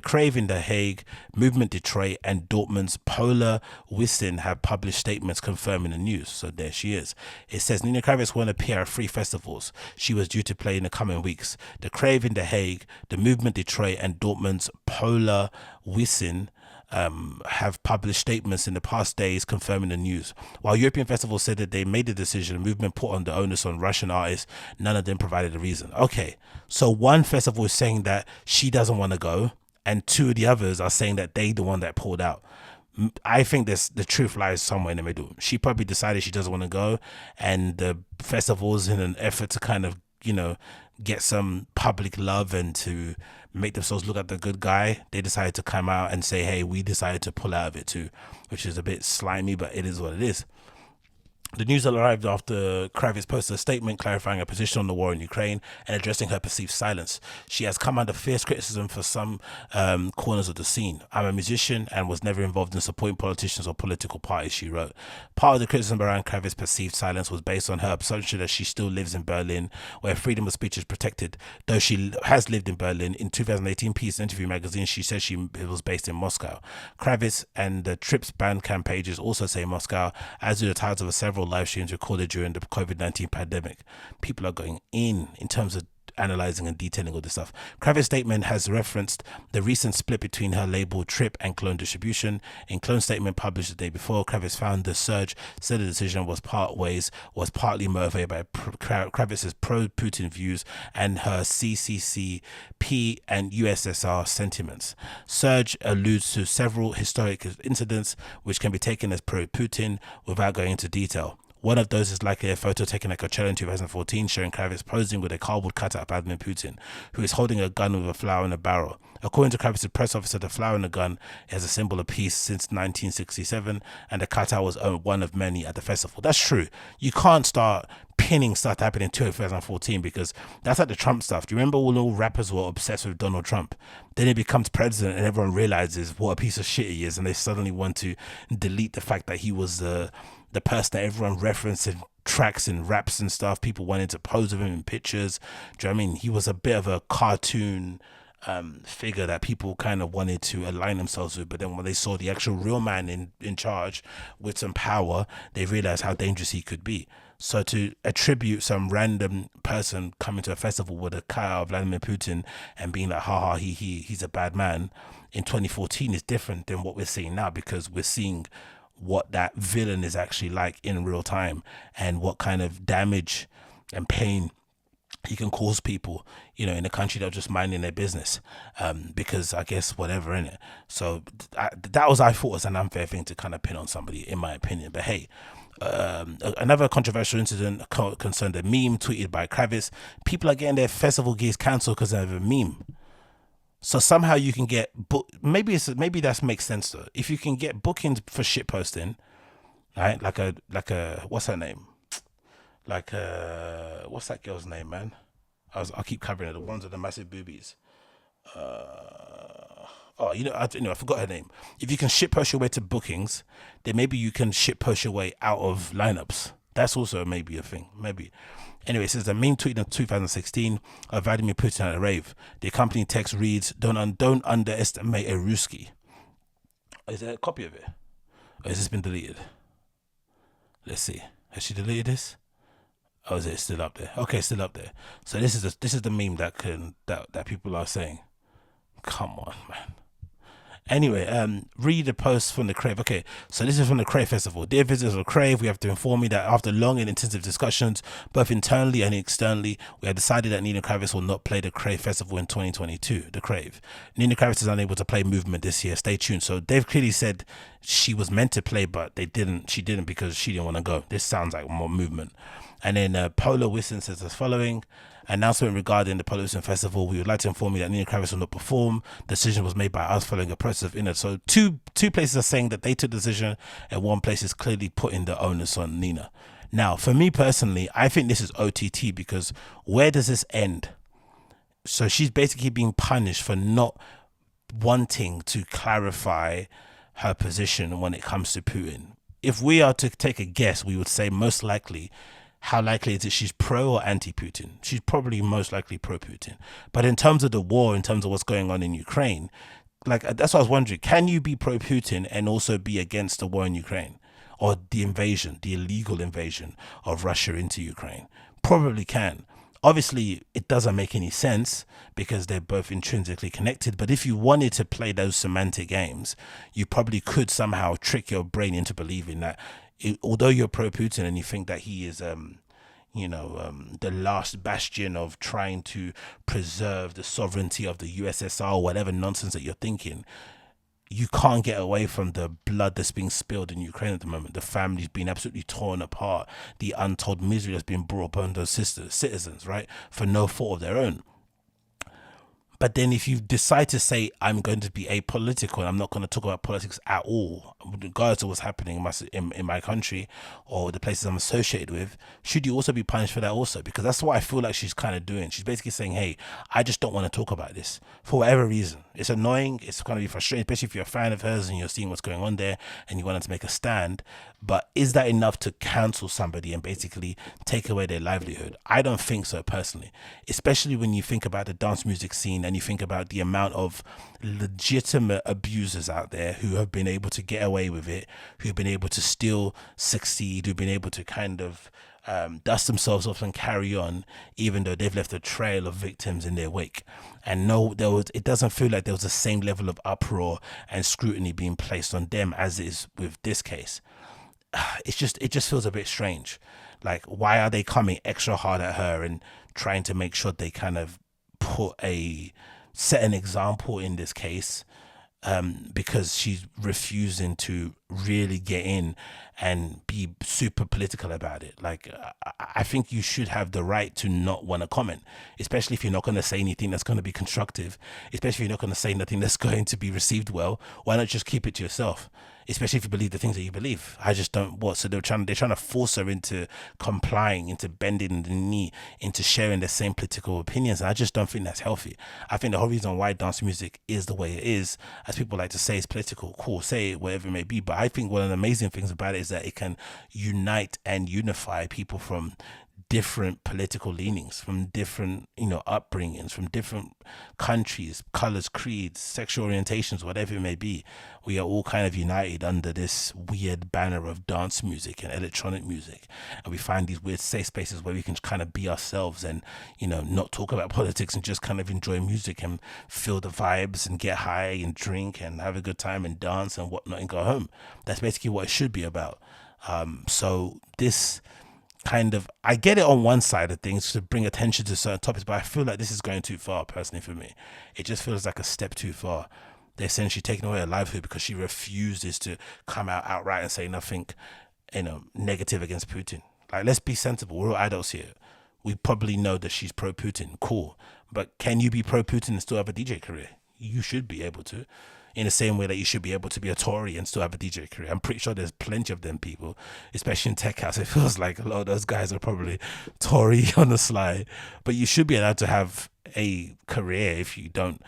Speaker 1: Crave in The Hague, Movement Detroit, and Dortmund's Polar Wissen have published statements confirming the news. So there she is. It says Nina Kravitz won't appear at 3 festivals she was due to play in the coming weeks. The Crave in The Hague, the Movement Detroit, and Dortmund's Polar Wissen have published statements in the past days confirming the news. While European festivals said that they made the decision, the movement put on the onus on Russian artists. None of them provided a reason. Okay, so one festival is saying that she doesn't want to go, and 2 of the others are saying that they the one that pulled out. I think the truth lies somewhere in the middle. She probably decided she doesn't want to go, and the festivals, in an effort to kind of, you know, get some public love and to make themselves look at the good guy, they decided to come out and say, hey, we decided to pull out of it too, which is a bit slimy, but it is what it is. The news arrived after Kravitz posted a statement clarifying her position on the war in Ukraine and addressing her perceived silence. She has come under fierce criticism for some corners of the scene. I'm a musician and was never involved in supporting politicians or political parties, she wrote. Part of the criticism around Kravitz's perceived silence was based on her assumption that she still lives in Berlin, where freedom of speech is protected. Though she has lived in Berlin, in 2018 piece Interview magazine, she said she was based in Moscow. Kravitz and the Trips Bandcamp pages also say Moscow, as do the titles of several live streams recorded during the COVID-19 pandemic. People are going in terms of analyzing and detailing all this stuff. Kravitz's statement has referenced the recent split between her label Trip and Clone Distribution. In Clone's statement published the day before, Kravitz founder Serge said the decision was partly motivated by Kravitz's pro-Putin views and her CCCP and USSR sentiments. Serge alludes to several historic incidents which can be taken as pro-Putin without going into detail. One of those is likely a photo taken at Coachella in 2014 showing Kravitz posing with a cardboard cutout of Vladimir Putin, who is holding a gun with a flower in a barrel. According to Kravitz's press officer, the flower in the gun is a symbol of peace since 1967, and the cutout was one of many at the festival. That's true. You can't start pinning stuff happening in 2014 because that's like the Trump stuff. Do you remember all rappers were obsessed with Donald Trump? Then he becomes president and everyone realizes what a piece of shit he is, and they suddenly want to delete the fact that he was the person that everyone referenced in tracks and raps and stuff. People wanted to pose with him in pictures. Do you know what I mean? He was a bit of a cartoon figure that people kind of wanted to align themselves with, but then when they saw the actual real man in charge with some power, they realized how dangerous he could be. So to attribute some random person coming to a festival with a cutout of Vladimir Putin and being like, haha, he's a bad man in 2014 is different than what we're seeing now, because we're seeing what that villain is actually like in real time and what kind of damage and pain he can cause people, you know, in a country that are just minding their business, because I guess whatever, in it. So that was, I thought, was an unfair thing to kind of pin on somebody, in my opinion. But hey, another controversial incident concerned a meme tweeted by Kravitz. People are getting their festival gigs cancelled because of a meme. So somehow you can get maybe that makes sense though. If you can get bookings for shit posting, right? Like a what's her name? What's that girl's name, man? I'll keep covering it. The ones with the massive boobies. I forgot her name. If you can shit post your way to bookings, then maybe you can shit post your way out of lineups. That's also maybe a thing. Maybe. Anyway, it says the meme tweet in 2016 of Vladimir Putin at a rave. The accompanying text reads, don't underestimate a Ruski. Is there a copy of it? Or has this been deleted? Let's see. Has she deleted this? Oh, is it still up there? Okay, still up there. So this is the meme that people are saying. Come on, man. Anyway, read the post from the Crave. Okay, so this is from the Crave Festival. Dear visitors of Crave, we have to inform you that after long and intensive discussions, both internally and externally, we have decided that Nina Kravitz will not play the Crave Festival in 2022. The Crave. Nina Kravitz is unable to play Movement this year. Stay tuned. So they've clearly said she was meant to play, but they didn't. She didn't because she didn't want to go. This sounds like more Movement. And then Polo Wissen says as following. Announcement regarding the Polar Wissen Festival. We would like to inform you that Nina Kravitz will not perform. The decision was made by us following a process of inner. So two places are saying that they took the decision, and one place is clearly putting the onus on Nina. Now, for me personally, I think this is OTT, because where does this end? So she's basically being punished for not wanting to clarify her position when it comes to Putin. If we are to take a guess, we would say most likely, how likely is it she's pro or anti-Putin? She's probably most likely pro-Putin. But in terms of the war, in terms of what's going on in Ukraine, like, that's what I was wondering. Can you be pro-Putin and also be against the war in Ukraine, or the invasion, the illegal invasion of Russia into Ukraine? Probably can. Obviously, it doesn't make any sense because they're both intrinsically connected. But if you wanted to play those semantic games, you probably could somehow trick your brain into believing that although you're pro-Putin and you think that he is, the last bastion of trying to preserve the sovereignty of the USSR or whatever nonsense that you're thinking, you can't get away from the blood that's being spilled in Ukraine at the moment. The family's been absolutely torn apart. The untold misery that's been brought upon those citizens, right, for no fault of their own. But then if you decide to say, I'm going to be apolitical and I'm not going to talk about politics at all, regardless of what's happening in my country or the places I'm associated with, should you also be punished for that also? Because that's what I feel like she's kind of doing. She's basically saying, hey, I just don't want to talk about this for whatever reason. It's annoying. It's going to be frustrating, especially if you're a fan of hers and you're seeing what's going on there and you want to make a stand. But is that enough to cancel somebody and basically take away their livelihood? I don't think so, personally, especially when you think about the dance music scene and you think about the amount of legitimate abusers out there who have been able to get away with it, who've been able to still succeed, who've been able to kind of dust themselves off and carry on, even though they've left a trail of victims in their wake. And no, it doesn't feel like there was the same level of uproar and scrutiny being placed on them as is with this case. It just feels a bit strange. Like, why are they coming extra hard at her and trying to make sure they kind of set an example in this case, because she's refusing to really get in and be super political about it. Like, I think you should have the right to not want to comment, especially if you're not going to say anything that's going to be constructive, especially if you're not going to say nothing that's going to be received well. Why not just keep it to yourself? Especially if you believe the things that you believe. I just don't. So they're trying to force her into complying, into bending the knee, into sharing the same political opinions. And I just don't think that's healthy. I think the whole reason why dance music is the way it is, as people like to say, is political. Cool, say it, whatever it may be. But I think one of the amazing things about it is that it can unite and unify people from different political leanings, from different upbringings, from different countries, colors, creeds, sexual orientations, whatever it may be. We are all kind of united under this weird banner of dance music and electronic music, and we find these weird safe spaces where we can kind of be ourselves and not talk about politics and just kind of enjoy music and feel the vibes and get high and drink and have a good time and dance and whatnot and go home. That's basically what it should be about. So this kind of, I get it on one side of things to bring attention to certain topics, but I feel like this is going too far personally for me. It just feels like a step too far. They're essentially taking away her livelihood because she refuses to come out outright and say nothing negative against Putin. Like, let's be sensible. We're all adults here. We probably know that she's pro-Putin. Cool. But can you be pro-Putin and still have a DJ career? You should be able to. In the same way that you should be able to be a Tory and still have a DJ career. I'm pretty sure there's plenty of them people, especially in tech house. It feels like a lot of those guys are probably Tory on the sly. But you should be allowed to have a career if you don't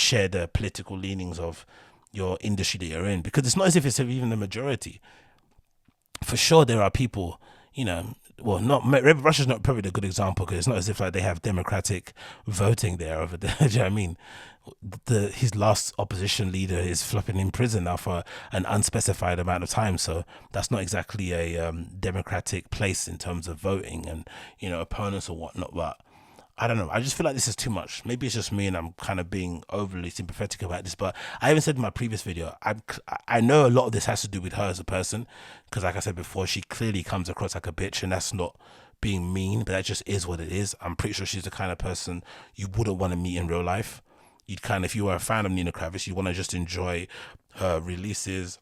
Speaker 1: share the political leanings of your industry that you're in. Because it's not as if it's even the majority. For sure, there are people, Russia's not probably a good example because it's not as if like they have democratic voting there over there. Do you know what I mean? His last opposition leader is flipping in prison now for an unspecified amount of time, so that's not exactly a democratic place in terms of voting and opponents or whatnot. But I don't know, I just feel like this is too much. Maybe it's just me and I'm kind of being overly sympathetic about this, but I even said in my previous video, I know a lot of this has to do with her as a person, because like I said before, she clearly comes across like a bitch, and that's not being mean, but that just is what it is. I'm pretty sure she's the kind of person you wouldn't want to meet in real life. You'd if you were a fan of Nina Kravitz, you'd want to just enjoy her releases,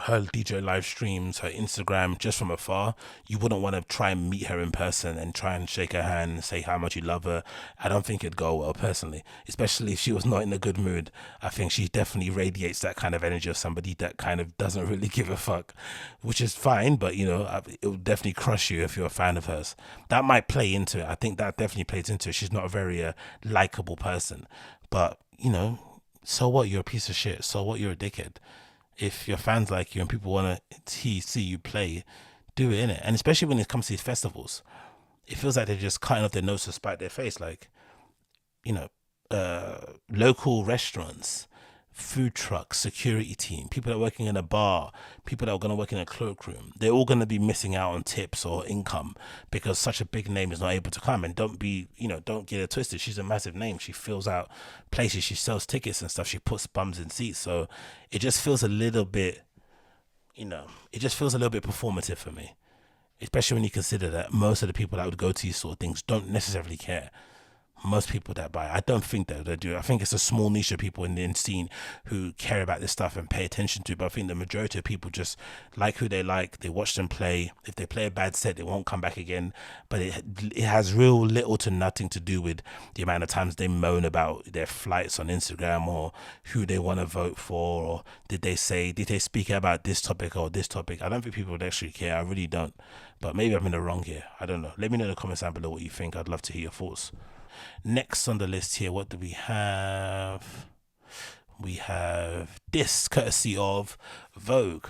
Speaker 1: her DJ live streams, her Instagram, just from afar, you wouldn't want to try and meet her in person and try and shake her hand and say how much you love her. I don't think it'd go well personally, especially if she was not in a good mood. I think she definitely radiates that kind of energy of somebody that kind of doesn't really give a fuck, which is fine, but you know, it will definitely crush you if you're a fan of hers. That might play into it. I think that definitely plays into it. She's not a very likable person, but you know, so what? You're a piece of shit. So what? You're a dickhead. If your fans like you and people want to see you play, do it, innit? And especially when it comes to these festivals, it feels like they're just cutting off their nose to spite their face. Like, you know, local restaurants, food trucks, security team, people that are working in a bar, people that are going to work in a cloakroom, they're all going to be missing out on tips or income because such a big name is not able to come. And don't get it twisted. She's a massive name. She fills out places. She sells tickets and stuff. She puts bums in seats. So it just feels a little bit, performative for me, especially when you consider that most of the people that would go to these sort of things don't necessarily care. Most people that buy, I don't think that they do. I think it's a small niche of people in the scene who care about this stuff and pay attention to it. But I think the majority of people just like who they like. They watch them play. If they play a bad set, they won't come back again. But it has real little to nothing to do with the amount of times they moan about their flights on Instagram or who they want to vote for, or did they speak about this topic or this topic. I don't think people would actually care. I really don't. But maybe I'm in the wrong here. I don't know. Let me know in the comments down below what you think. I'd love to hear your thoughts. Next on the list here, what do we have? We have this courtesy of Vogue.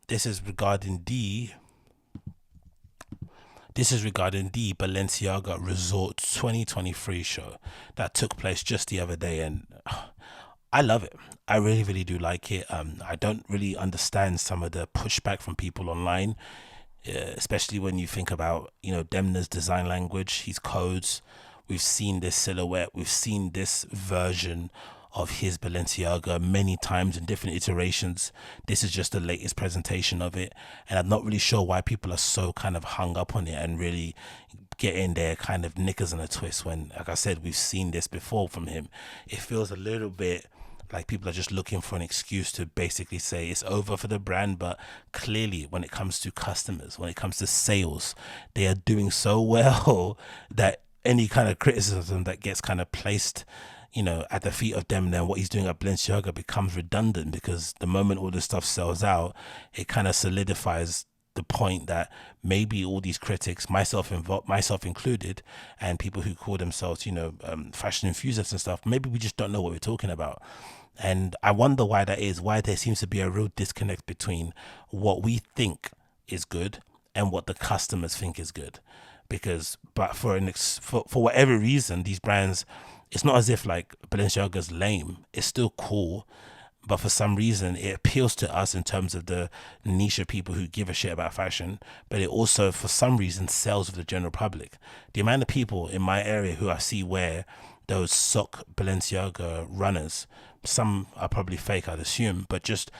Speaker 1: This is regarding the Balenciaga Resort 2023 show that took place just the other day, and I love it. I really, really do like it. I don't really understand some of the pushback from people online, especially when you think about, Demna's design language, his codes. We've seen this silhouette, we've seen this version of his Balenciaga many times in different iterations. This is just the latest presentation of it, and I'm not really sure why people are so kind of hung up on it and really getting their kind of knickers in a twist when, like I said, we've seen this before from him. It feels a little bit like people are just looking for an excuse to basically say it's over for the brand, but clearly when it comes to customers, when it comes to sales, they are doing so well that any kind of criticism that gets kind of placed, at the feet of Demna and what he's doing at Balenciaga becomes redundant, because the moment all this stuff sells out, it kind of solidifies the point that maybe all these critics, myself included, and people who call themselves, fashion enthusiasts and stuff, maybe we just don't know what we're talking about. And I wonder why that is, why there seems to be a real disconnect between what we think is good and what the customers think is good. But for whatever reason, these brands, it's not as if like Balenciaga's lame. It's still cool, but for some reason it appeals to us in terms of the niche of people who give a shit about fashion, but it also for some reason sells with the general public. The amount of people in my area who I see wear those sock Balenciaga runners, some are probably fake, I'd assume, but just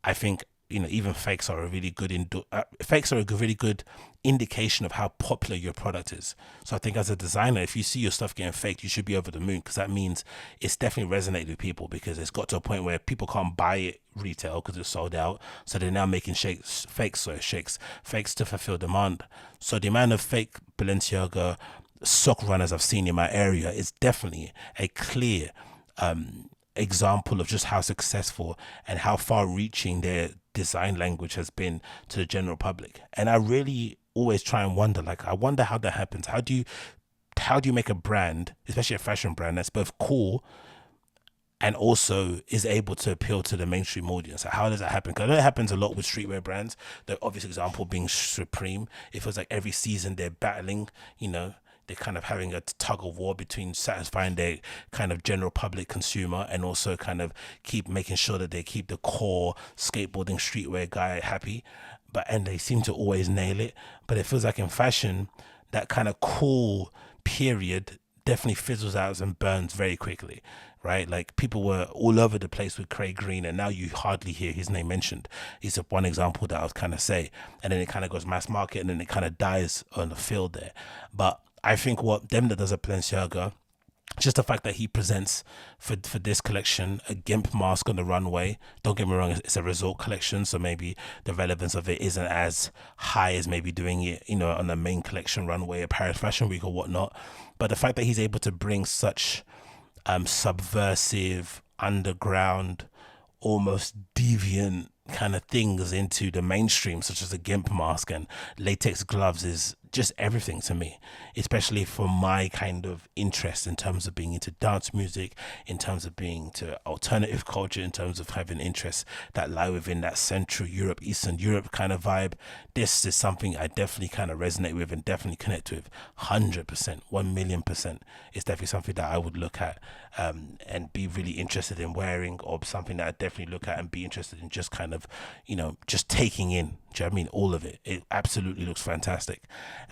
Speaker 1: I think even fakes are a really good really good indication of how popular your product is. So I think as a designer, if you see your stuff getting faked, you should be over the moon, because that means it's definitely resonated with people, because it's got to a point where people can't buy it retail because it's sold out. So they're now making fakes to fulfill demand. So the amount of fake Balenciaga sock runners I've seen in my area is definitely a clear example of just how successful and how far-reaching their design language has been to the general public. And I really always try and wonder, I wonder how that happens. How do you make a brand, especially a fashion brand, that's both cool and also is able to appeal to the mainstream audience? How does that happen? Because I know it happens a lot with streetwear brands. The obvious example being Supreme. It feels like every season they're battling, they're kind of having a tug of war between satisfying their kind of general public consumer and also kind of keep making sure that they keep the core skateboarding streetwear guy happy. And they seem to always nail it. But it feels like in fashion, that kind of cool period definitely fizzles out and burns very quickly, right? Like people were all over the place with Craig Green, and now you hardly hear his name mentioned. It's one example that I was kind of say. And then it kind of goes mass market, and then it kind of dies on the field there. But I think what Demna does at Balenciaga Just the fact that he presents for this collection a GIMP mask on the runway. Don't get me wrong, it's a resort collection, so maybe the relevance of it isn't as high as maybe doing it, you know, on the main collection runway at Paris Fashion Week or whatnot. But the fact that he's able to bring such subversive, underground, almost deviant kind of things into the mainstream, such as a GIMP mask and latex gloves, is just everything to me, especially for my kind of interest in terms of being into dance music, in terms of being into alternative culture, in terms of having interests that lie within that Central Europe, Eastern Europe kind of vibe. This is something I definitely kind of resonate with and definitely connect with 100%, 1,000,000%. It's definitely something that I would look at and be really interested in wearing, or something that I definitely look at and be interested in just kind of, you know, just taking in. Do you know what I mean? All of it. It absolutely looks fantastic.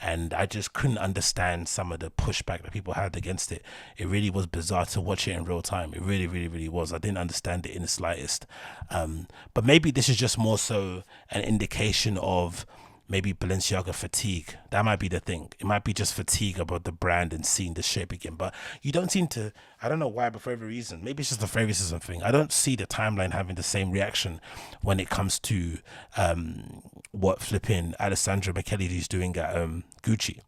Speaker 1: And I just couldn't understand some of the pushback that people had against it. It really was bizarre to watch it in real time. It really, really, really was. I didn't understand it in the slightest. But maybe this is just more so an indication of maybe Balenciaga fatigue. That might be the thing. It might be just fatigue about the brand and seeing the shape again. But you don't seem to, I don't know why, but for every reason, maybe it's just a favoritism thing. I don't see the timeline having the same reaction when it comes to what flipping Alessandro Michele is doing at Gucci.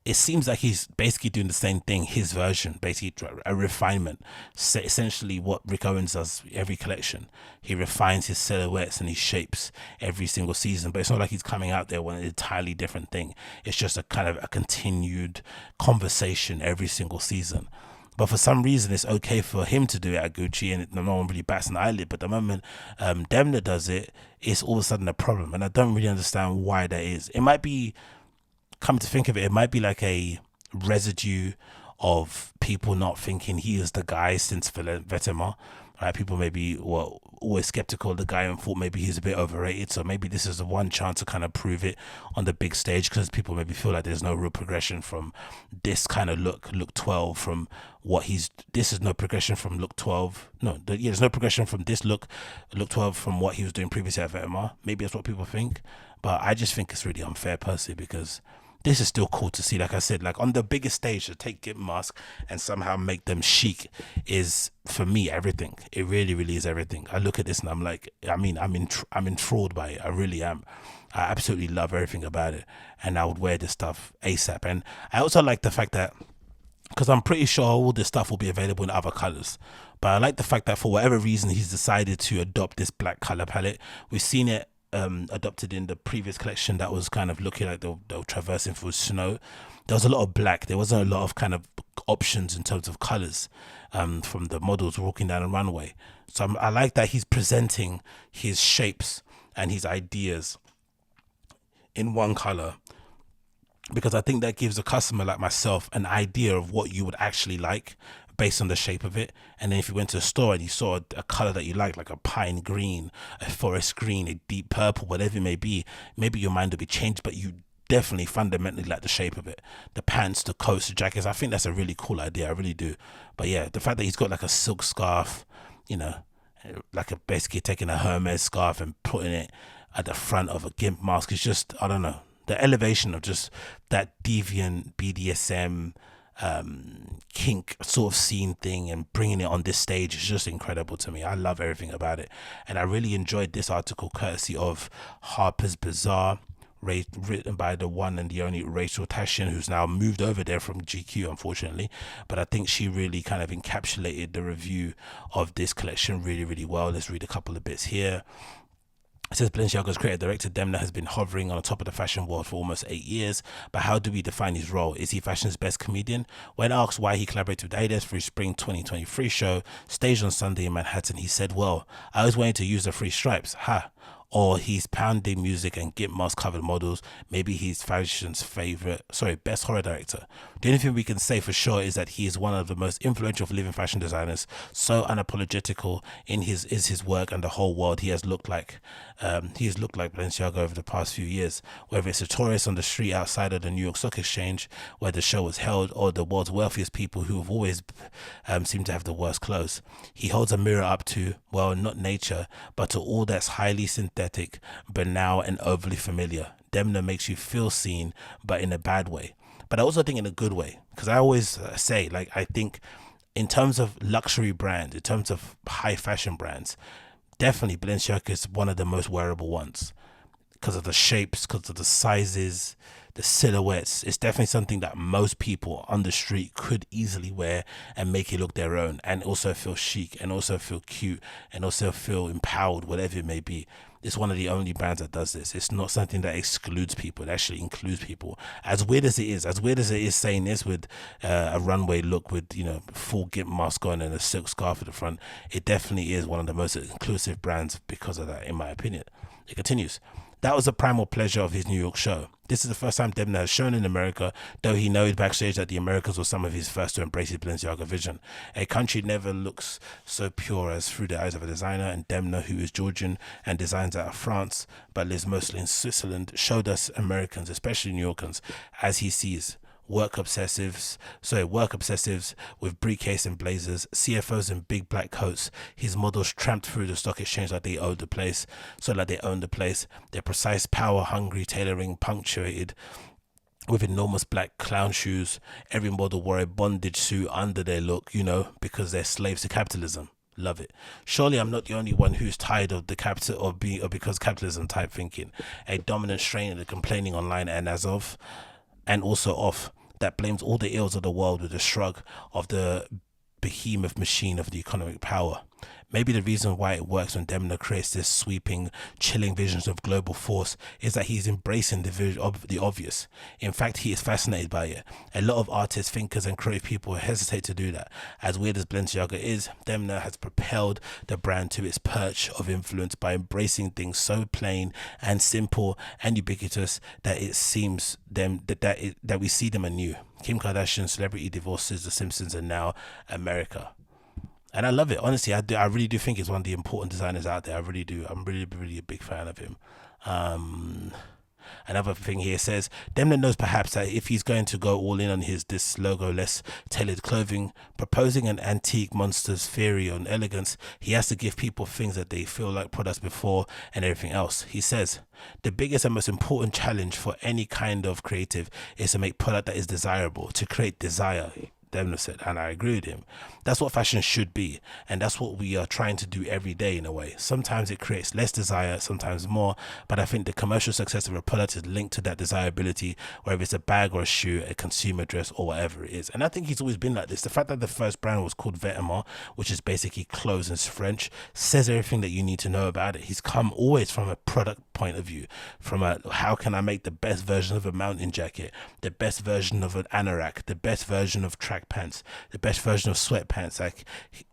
Speaker 1: It seems like he's basically doing the same thing, his version, basically a refinement. So essentially what Rick Owens does every collection. He refines his silhouettes and his shapes every single season, but it's not like he's coming out there with an entirely different thing. It's just a kind of a continued conversation every single season. But for some reason, it's okay for him to do it at Gucci, and no one really bats an eyelid. But the moment Demna does it, it's all of a sudden a problem, and I don't really understand why that is. It might be, come to think of it, it might be like a residue of people not thinking he is the guy since Vetements. Right? People maybe were always skeptical of the guy and thought maybe he's a bit overrated. So maybe this is the one chance to kind of prove it on the big stage, because people maybe feel like there's no real progression from this kind of look 12, from what this is no progression from look 12. There's no progression from this look 12 from what he was doing previously at Vetements. Maybe that's what people think. But I just think it's really unfair personally, because this is still cool to see. Like I said, like on the biggest stage, to take GIMP mask and somehow make them chic is, for me, everything. It really, really is everything. I look at this and I'm like, I mean, I'm enthralled by it. I really am. I absolutely love everything about it. And I would wear this stuff ASAP. And I also like the fact that, because I'm pretty sure all this stuff will be available in other colors. But I like the fact that for whatever reason, he's decided to adopt this black color palette. We've seen it adopted in the previous collection that was kind of looking like they were traversing through snow. There was a lot of black. There wasn't a lot of kind of options in terms of colors from the models walking down the runway. So I like that he's presenting his shapes and his ideas in one color, because I think that gives a customer like myself an idea of what you would actually like based on the shape of it. And then if you went to a store and you saw a color that you like a pine green, a forest green, a deep purple, whatever it may be, maybe your mind will be changed, but you definitely fundamentally like the shape of it. The pants, the coats, the jackets, I think that's a really cool idea. I really do. But yeah, the fact that he's got like a silk scarf, you know, like basically taking a Hermes scarf and putting it at the front of a GIMP mask is just, I don't know, the elevation of just that deviant BDSM kink sort of scene thing and bringing it on this stage is just incredible to me. I love everything about it, and I really enjoyed this article courtesy of Harper's Bazaar, written by the one and the only Rachel Tashian, who's now moved over there from GQ, unfortunately. But I think she really kind of encapsulated the review of this collection really, really well. Let's read a couple of bits here. It says Balenciaga's creative director Demna has been hovering on the top of the fashion world for almost 8 years, but how do we define his role? Is he fashion's best comedian? When asked why he collaborated with ASSC for his spring 2023 show staged on Sunday in Manhattan, he said, well, I was wanting to use the 3 stripes, or he's pounding music and GIMP mask covered models. Maybe he's fashion's best horror director. The only thing we can say for sure is that he is one of the most influential living fashion designers, so unapologetical in his work and the whole world. He has looked like Balenciaga over the past few years, whether it's a tourist on the street outside of the New York Stock Exchange where the show was held, or the world's wealthiest people who have always seemed to have the worst clothes. He holds a mirror up to, well, not nature, but to all that's highly synthetic, banal and overly familiar. Demna makes you feel seen, but in a bad way. but I also think in a good way, because I always say, like, I think in terms of luxury brands, in terms of high fashion brands, definitely Balenciaga is one of the most wearable ones because of the shapes, because of the sizes, the silhouettes. It's definitely something that most people on the street could easily wear and make it look their own, and also feel chic, and also feel cute, and also feel empowered, whatever it may be. It's one of the only brands that does this. It's not something that excludes people. It actually includes people. As weird as it is saying this with a runway look with, you know, full gimp mask on and a silk scarf at the front, it definitely is one of the most inclusive brands because of that, in my opinion. It continues. That was the primal pleasure of his New York show. This is the first time Demna has shown in America, though he knows backstage that the Americas was some of his first to embrace his Balenciaga vision. A country never looks so pure as through the eyes of a designer, and Demna, who is Georgian and designs out of France but lives mostly in Switzerland, showed us Americans, especially New Yorkers, as he sees work obsessives with briefcase and blazers, CFOs in big black coats. His models tramped through the stock exchange like they owned the place. Their precise, power hungry tailoring punctuated with enormous black clown shoes. Every model wore a bondage suit under their look, you know, because they're slaves to capitalism. Love it. Surely I'm not the only one who's tired of the capital or because capitalism type thinking, a dominant strain of the complaining online and also off, that blames all the ills of the world with a shrug of the behemoth machine of the economic power. Maybe the reason why it works when Demna creates this sweeping, chilling visions of global force is that he's embracing the obvious. In fact, he is fascinated by it. A lot of artists, thinkers, and creative people hesitate to do that. As weird as Balenciaga is, Demna has propelled the brand to its perch of influence by embracing things so plain and simple and ubiquitous that it seems that we see them anew. Kim Kardashian, celebrity divorces, The Simpsons, and now America. And I love it. Honestly, I really do think he's one of the important designers out there. I really do. I'm really, really a big fan of him. Another thing here says, Demna knows perhaps that if he's going to go all in on this logo-less tailored clothing, proposing an antique monster's theory on elegance, he has to give people things that they feel like products before and everything else. He says, the biggest and most important challenge for any kind of creative is to make product that is desirable, to create desire. Demna said, and I agree with him. That's what fashion should be, and that's what we are trying to do every day in a way. Sometimes it creates less desire, sometimes more, but I think the commercial success of a product is linked to that desirability, whether it's a bag or a shoe, a consumer dress, or whatever it is. And I think he's always been like this. The fact that the first brand was called Vêtements, which is basically clothes in French, says everything that you need to know about it. He's come always from a product point of view, from a how can I make the best version of a mountain jacket, the best version of an anorak, the best version of track pants, the best version of sweatpants. Like,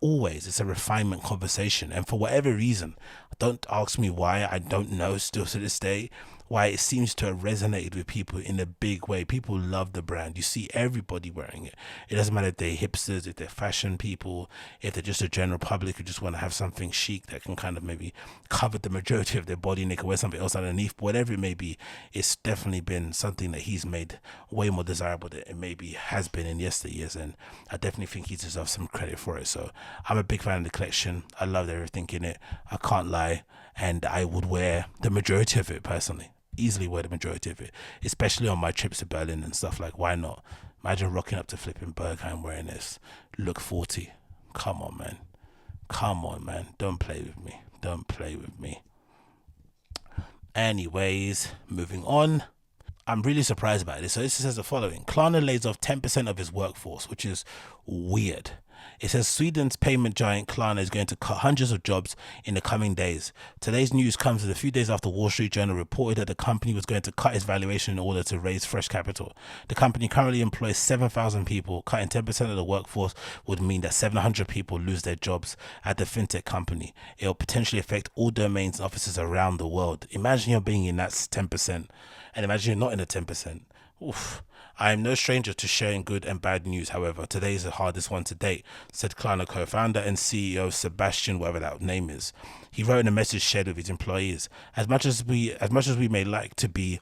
Speaker 1: always, it's a refinement conversation. And for whatever reason, don't ask me why, I don't know still to this day, why it seems to have resonated with people in a big way. People love the brand. You see everybody wearing it. It doesn't matter if they're hipsters, if they're fashion people, if they're just a general public who just want to have something chic that can kind of maybe cover the majority of their body and they can wear something else underneath. Whatever it may be, it's definitely been something that he's made way more desirable than it maybe has been in yesteryears, and I definitely think he deserves some credit for it. So I'm a big fan of the collection. I loved everything in it. I can't lie, and I would wear the majority of it personally. Easily wear the majority of it, especially on my trips to Berlin and stuff. Like, why not? Imagine rocking up to flipping Berghain wearing this. Look 40. Come on, man. Come on, man. Don't play with me. Don't play with me. Anyways, moving on. I'm really surprised about this. So this says the following. Klarna lays off 10% of his workforce, which is weird. It says Sweden's payment giant Klarna is going to cut hundreds of jobs in the coming days. Today's news comes a few days after Wall Street Journal reported that the company was going to cut its valuation in order to raise fresh capital. The company currently employs 7,000 people. Cutting 10% of the workforce would mean that 700 people lose their jobs at the fintech company. It will potentially affect all domains and offices around the world. Imagine you're being in that 10%, and imagine you're not in the 10%. Oof. I am no stranger to sharing good and bad news. However, today is the hardest one to date, said Klarna co-founder and CEO Sebastian, whatever that name is. He wrote in a message shared with his employees, as much as we may like to be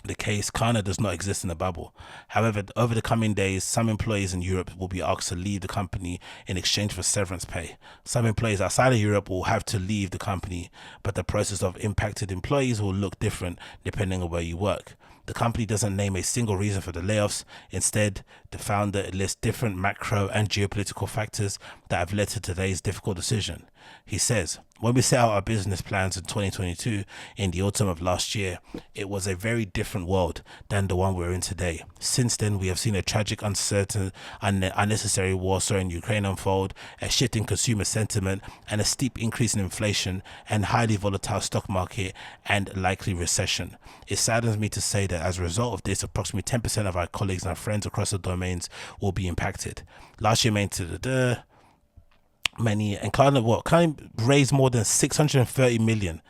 Speaker 1: the case, Klarna does not exist in a bubble. However, over the coming days, some employees in Europe will be asked to leave the company in exchange for severance pay. Some employees outside of Europe will have to leave the company, but the process of impacted employees will look different depending on where you work. The company doesn't name a single reason for the layoffs. Instead, the founder lists different macro and geopolitical factors that have led to today's difficult decision. He says, when we set out our business plans in 2022 in the autumn of last year, it was a very different world than the one we're in today. Since then, we have seen a tragic, uncertain, unnecessary war in Ukraine unfold, a shift in consumer sentiment, and a steep increase in inflation and highly volatile stock market and likely recession. It saddens me to say that as a result of this, approximately 10% of our colleagues and our friends across the domains will be impacted. Last year, Klarna raised more than 630 million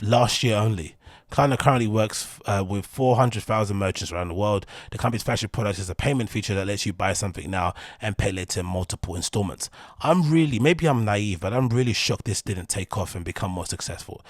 Speaker 1: last year only. Klarna currently works with 400,000 merchants around the world. The company's flagship product is a payment feature that lets you buy something now and pay later in multiple installments. Maybe I'm naive, but I'm really shocked this didn't take off and become more successful.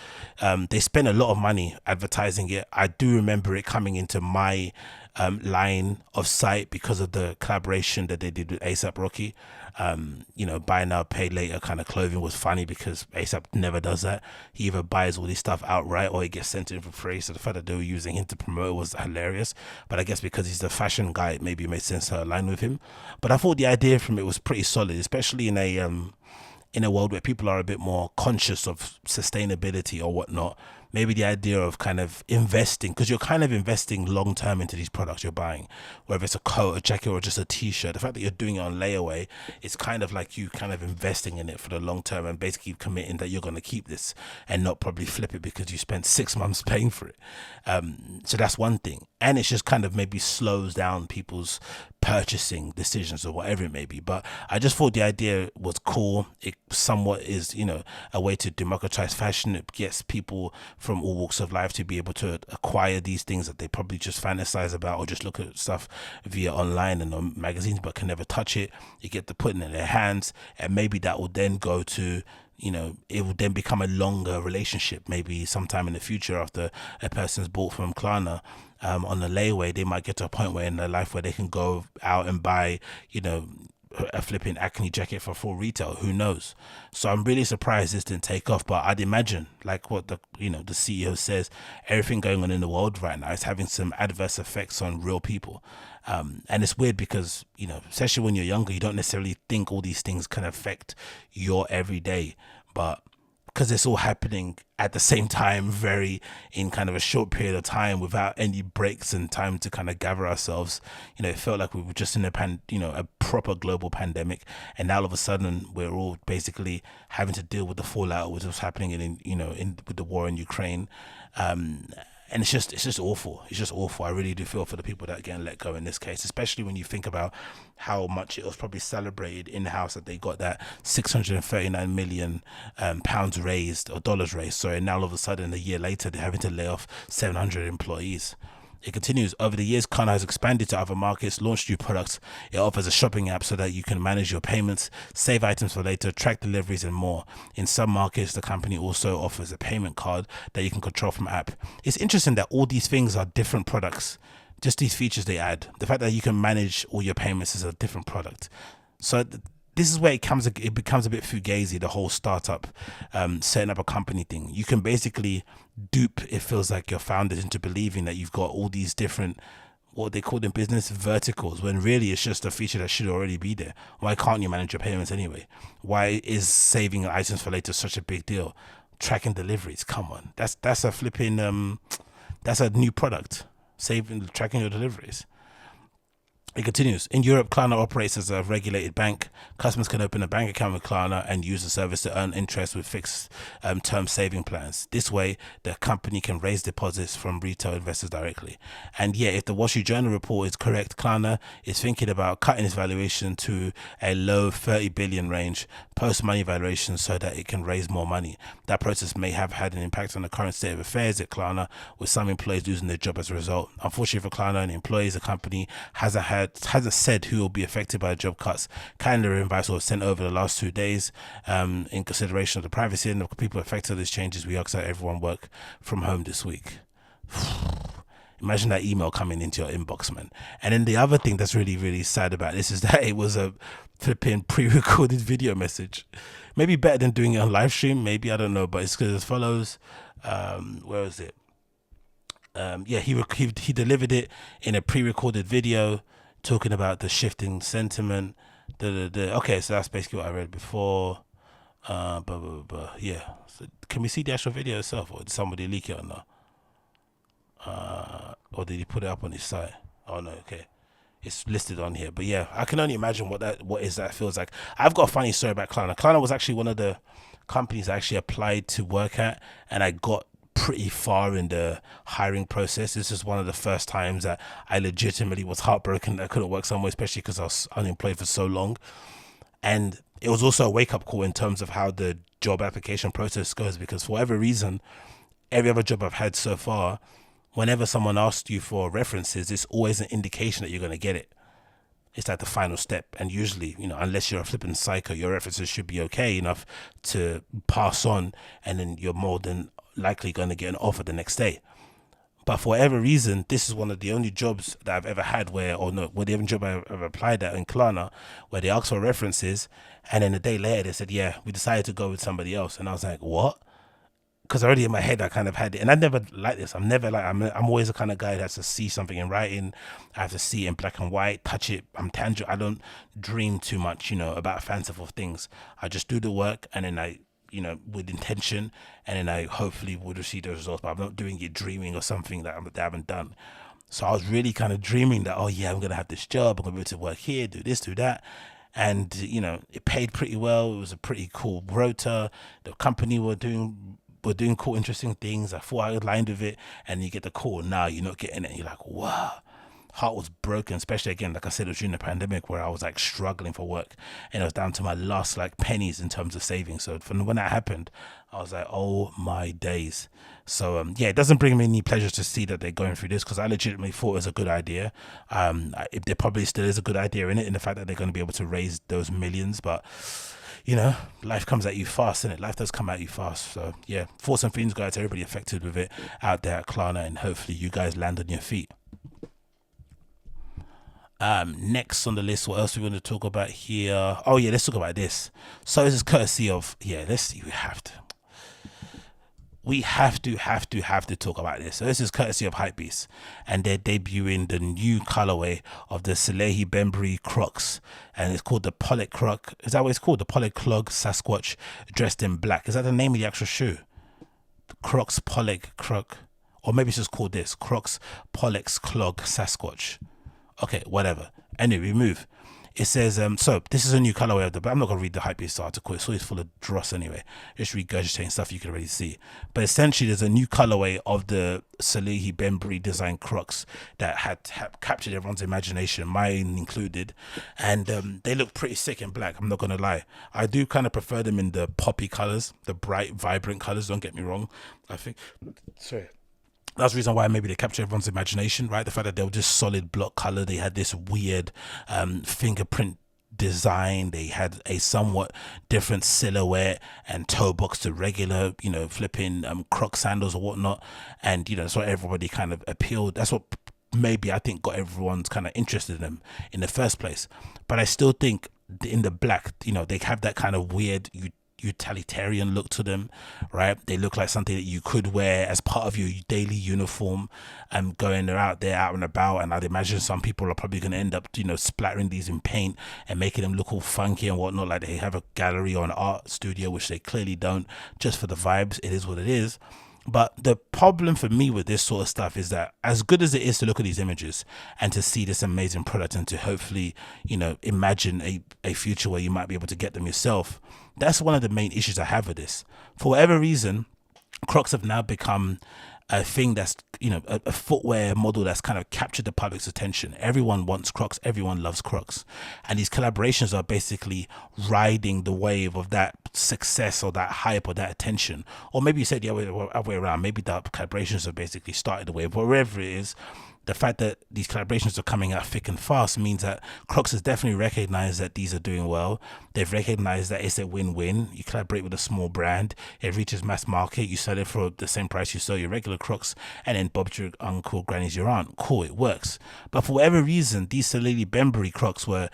Speaker 1: They spent a lot of money advertising it. I do remember it coming into my line of sight because of the collaboration that they did with ASAP Rocky. Buy now, pay later kind of clothing was funny because ASAP never does that. He either buys all this stuff outright or he gets sent in for free. So the fact that they were using him to promote it was hilarious. But I guess because he's the fashion guy, it maybe made sense to align with him. But I thought the idea from it was pretty solid, especially in a world where people are a bit more conscious of sustainability or whatnot. Maybe the idea of kind of investing, because you're kind of investing long term into these products you're buying, whether it's a coat, a jacket, or just a t-shirt. The fact that you're doing it on layaway, it's kind of like you kind of investing in it for the long term and basically committing that you're going to keep this and not probably flip it because you spent 6 months paying for it. So that's one thing. And it's just kind of maybe slows down people's purchasing decisions or whatever it may be. But I just thought the idea was cool. It somewhat is, a way to democratize fashion. It gets people from all walks of life to be able to acquire these things that they probably just fantasize about or just look at stuff via online and on magazines but can never touch it. You get to put it in their hands, and maybe that will then go to it will then become a longer relationship. Maybe sometime in the future, after a person's bought from Klarna on the layaway, they might get to a point where in their life where they can go out and buy, a flipping Acne jacket for full retail. Who knows? So I'm really surprised this didn't take off. But I'd imagine, like what the CEO says, everything going on in the world right now is having some adverse effects on real people. And it's weird because, especially when you're younger, you don't necessarily think all these things can affect your everyday. But because it's all happening at the same time, in kind of a short period of time without any breaks and time to kind of gather ourselves, it felt like we were just in a proper global pandemic. And now all of a sudden we're all basically having to deal with the fallout with what's happening with the war in Ukraine. And it's just awful. It's just awful. I really do feel for the people that are getting let go in this case, especially when you think about how much it was probably celebrated in-house that they got that 639 million pounds raised, or dollars raised. So now all of a sudden, a year later, they're having to lay off 700 employees. It continues. Over the years, Klarna has expanded to other markets, launched new products. It offers a shopping app so that you can manage your payments, save items for later, track deliveries, and more. In some markets, the company also offers a payment card that you can control from app. It's interesting that all these things are different products. Just these features they add. The fact that you can manage all your payments is a different product. So this is where it becomes a bit fugazi, the whole startup, setting up a company thing. You can basically dupe, it feels like, your founders into believing that you've got all these different, what they call in business, verticals, when really it's just a feature that should already be there. Why can't you manage your payments anyway? Why is saving items for later such a big deal? Tracking deliveries, come on. That's a flipping, that's a new product. Tracking your deliveries. It continues. In Europe, Klarna operates as a regulated bank. Customers can open a bank account with Klarna and use the service to earn interest with fixed term saving plans. This way, the company can raise deposits from retail investors directly. And yeah, if the Wall Street Journal report is correct, Klarna is thinking about cutting its valuation to a low 30 billion range post-money valuation so that it can raise more money. That process may have had an impact on the current state of affairs at Klarna, with some employees losing their job as a result. Unfortunately for Klarna and employees, the company hasn't said who will be affected by the job cuts. Calendar invites were sent over the last 2 days. In consideration of the privacy and the people affected by these changes, we ask that everyone work from home this week. Imagine that email coming into your inbox, man. And then the other thing that's really, really sad about this is that it was a flipping pre-recorded video message. Maybe better than doing it on live stream, maybe, I don't know, but it's as follows. Where is it? Yeah, he delivered it in a pre-recorded video talking about the shifting sentiment. Okay, so that's basically what I read before. Yeah. So can we see the actual video itself, or did somebody leak it or not? Or did he put it up on his site? Oh no, okay. It's listed on here. But yeah, I can only imagine what that feels like. I've got a funny story about Klarna. Klarna was actually one of the companies I actually applied to work at, and I got pretty far in the hiring process. This is one of the first times that I legitimately was heartbroken that I couldn't work somewhere, especially because I was unemployed for so long. And it was also a wake-up call in terms of how the job application process goes, because for whatever reason, every other job I've had so far, whenever someone asks you for references, it's always an indication that you're going to get it. It's like the final step. And usually, you know, unless you're a flipping psycho, your references should be okay enough to pass on, and then you're more than likely going to get an offer the next day. But for whatever reason, this is one of the only jobs that I've ever had the only job I've ever applied at in Klarna, where they asked for references, and then a day later they said, yeah, we decided to go with somebody else. And I was like, what? Because already in my head I kind of had it, and I never like this. I'm always the kind of guy that has to see something in writing. I have to see it in black and white, touch it. I'm tangible. I don't dream too much, you know, about fanciful things. I just do the work, and then I, you know, with intention, and then I hopefully would receive the results. But I'm not doing it dreaming or something that I haven't done. So I was really kind of dreaming that, oh yeah, I'm gonna have this job. I'm gonna be able to work here, do this, do that. And you know, it paid pretty well. It was a pretty cool rota. The company were doing cool, interesting things. I thought I aligned with it, and you get the call. Now you're not getting it. And you're like, wow. Heart was broken, especially again, like I said, it was during the pandemic where I was like struggling for work, and it was down to my last like pennies in terms of saving. So from when that happened, I was like, oh my days. So yeah, it doesn't bring me any pleasure to see that they're going through this, because I legitimately thought it was a good idea. There probably still is a good idea in it, in the fact that they're going to be able to raise those millions. But you know, life comes at you fast, innit? Life does come at you fast. So yeah, thoughts and feelings go out to everybody affected with it out there at Klarna, and hopefully you guys land on your feet. Next on the list, what else we want to talk about here? Oh yeah, let's talk about this. So this is courtesy of, yeah, let's see, we have to talk about this. So this is courtesy of Hypebeast, and they're debuting the new colorway of the Salehe Bembury Crocs, and it's called the Pollock Croc. Is that what it's called? The Pollock Clog Sasquatch dressed in black. Is that the name of the actual shoe? Crocs Pollock Croc, or maybe it's just called this, Crocs Pollock's Clog Sasquatch. Okay, whatever. Anyway, we move. It says, so this is a new colorway of but I'm not going to read the Hypebeast article. It's always full of dross anyway. Just regurgitating stuff you can already see. But essentially, there's a new colorway of the Salehe Bembury design Crocs that had captured everyone's imagination, mine included. And they look pretty sick in black, I'm not going to lie. I do kind of prefer them in the poppy colors, the bright, vibrant colors, don't get me wrong. I think, sorry. That's the reason why maybe they captured everyone's imagination, right? The fact that they were just solid block color. They had this weird fingerprint design. They had a somewhat different silhouette and toe box to regular, you know, flipping Croc sandals or whatnot. And, you know, that's what everybody kind of appealed. That's what maybe I think got everyone's kind of interested in them in the first place. But I still think in the black, you know, they have that kind of weird utilitarian look to them, right? They look like something that you could wear as part of your daily uniform and going out and about. And I'd imagine some people are probably going to end up, you know, splattering these in paint and making them look all funky and whatnot, like they have a gallery or an art studio, which they clearly don't, just for the vibes. It is what it is. But the problem for me with this sort of stuff is that as good as it is to look at these images and to see this amazing product and to hopefully, you know, imagine a future where you might be able to get them yourself, that's one of the main issues I have with this. For whatever reason, Crocs have now become a thing that's, you know, a footwear model that's kind of captured the public's attention. Everyone wants Crocs, everyone loves Crocs, and these collaborations are basically riding the wave of that success or that hype or that attention. Or maybe you said the other way around, maybe the collaborations have basically started the wave. Wherever it is, the fact that these collaborations are coming out thick and fast means that Crocs has definitely recognized that these are doing well. They've recognized that it's a win-win. You collaborate with a small brand, it reaches mass market, you sell it for the same price you sell your regular Crocs, and then Bob's your uncle, Granny's your aunt. Cool, it works. But for whatever reason, these Salehe Bembury Crocs were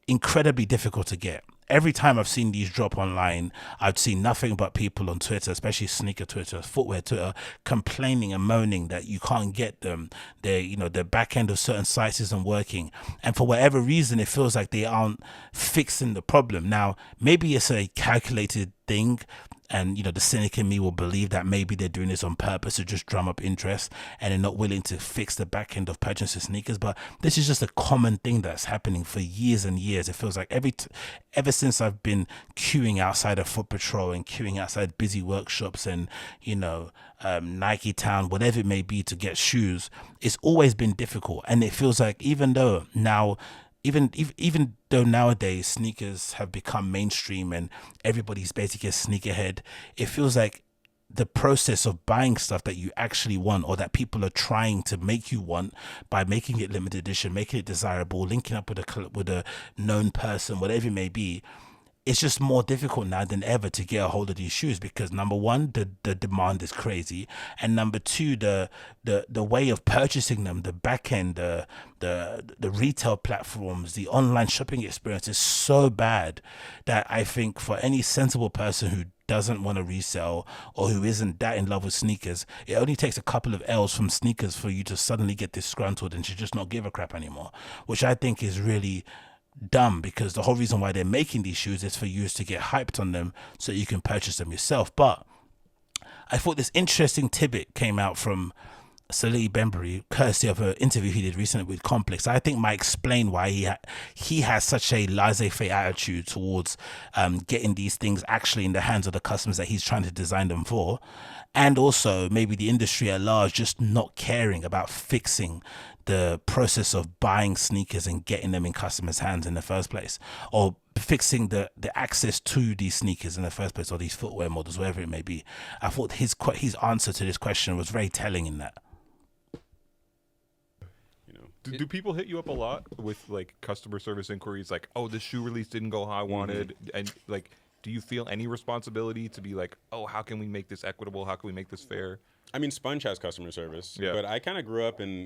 Speaker 1: incredibly difficult to get. Every time I've seen these drop online, I've seen nothing but people on Twitter, especially sneaker Twitter, footwear Twitter, complaining and moaning that you can't get them. The back end of certain sites isn't working. And for whatever reason, it feels like they aren't fixing the problem. Now, maybe it's a calculated thing. And, the cynic in me will believe that maybe they're doing this on purpose to just drum up interest and they're not willing to fix the back end of purchasing sneakers. But this is just a common thing that's happening for years and years. It feels like ever since I've been queuing outside of Foot Patrol and queuing outside busy workshops and, Nike Town, whatever it may be, to get shoes, it's always been difficult. And it feels like even though nowadays sneakers have become mainstream and everybody's basically a sneakerhead, it feels like the process of buying stuff that you actually want or that people are trying to make you want by making it limited edition, making it desirable, linking up with a known person, whatever it may be, it's just more difficult now than ever to get a hold of these shoes because number one, the demand is crazy, and number two, the way of purchasing them, the back end, the retail platforms, the online shopping experience is so bad that I think for any sensible person who doesn't want to resell or who isn't that in love with sneakers, it only takes a couple of L's from sneakers for you to suddenly get disgruntled and to just not give a crap anymore, which I think is really dumb, because the whole reason why they're making these shoes is for you to get hyped on them so you can purchase them yourself. But I thought this interesting tidbit came out from Salehe Bembury, courtesy of an interview he did recently with Complex. I think might explain why he has such a laissez-faire attitude towards getting these things actually in the hands of the customers that he's trying to design them for, and also maybe the industry at large just not caring about fixing the process of buying sneakers and getting them in customers' hands in the first place, or fixing the access to these sneakers in the first place, or these footwear models, whatever it may be. I thought his answer to this question was very telling in that.
Speaker 6: Do people hit you up a lot with like customer service inquiries like, oh, this shoe release didn't go how I wanted? And like, do you feel any responsibility to be like, oh, how can we make this equitable? How can we make this fair?
Speaker 7: I mean, Sponge has customer service, but I kind of grew up in,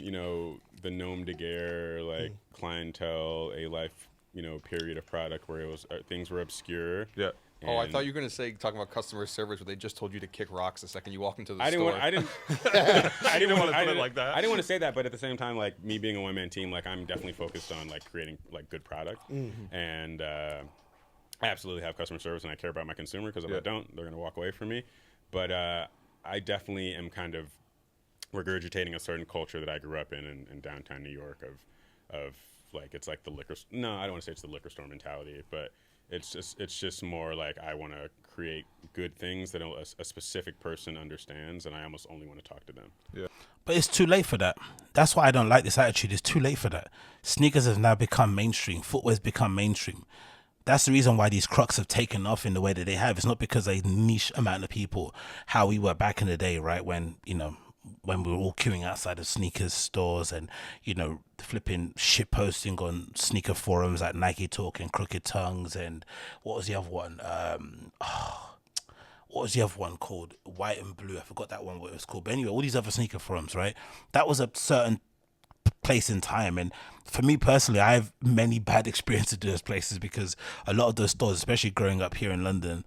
Speaker 7: the nom de guerre, like clientele, a life, period of product where it was things were obscure.
Speaker 6: Yeah.
Speaker 8: Oh, I thought you were going to say, talking about customer service, where they just told you to kick rocks the second you walk into the
Speaker 7: I didn't
Speaker 8: store.
Speaker 7: I didn't
Speaker 6: want to put it like that.
Speaker 7: I didn't want to say that, but at the same time, like me being a one-man team, like I'm definitely focused on like creating like good product, and I absolutely have customer service, and I care about my consumer, because if I don't, they're going to walk away from me. But I definitely am kind of regurgitating a certain culture that I grew up in downtown New York of like, it's like the liquor. No, I don't want to say it's the liquor store mentality, but it's just more like I want to create good things that a specific person understands, and I almost only want to talk to them.
Speaker 6: Yeah.
Speaker 1: But it's too late for that. That's why I don't like this attitude. It's too late for that. Sneakers have now become mainstream. Footwear's become mainstream. That's the reason why these Crocs have taken off in the way that they have. It's not because a niche amount of people, how we were back in the day, right? When we were all queuing outside of sneakers stores and, flipping shit posting on sneaker forums like Nike Talk and Crooked Tongues, and what was the other one? What was the other one called? White and Blue. I forgot that one, what it was called. But anyway, all these other sneaker forums, right? That was a certain place in time, and for me personally, I have many bad experiences at those places, because a lot of those stores, especially growing up here in London,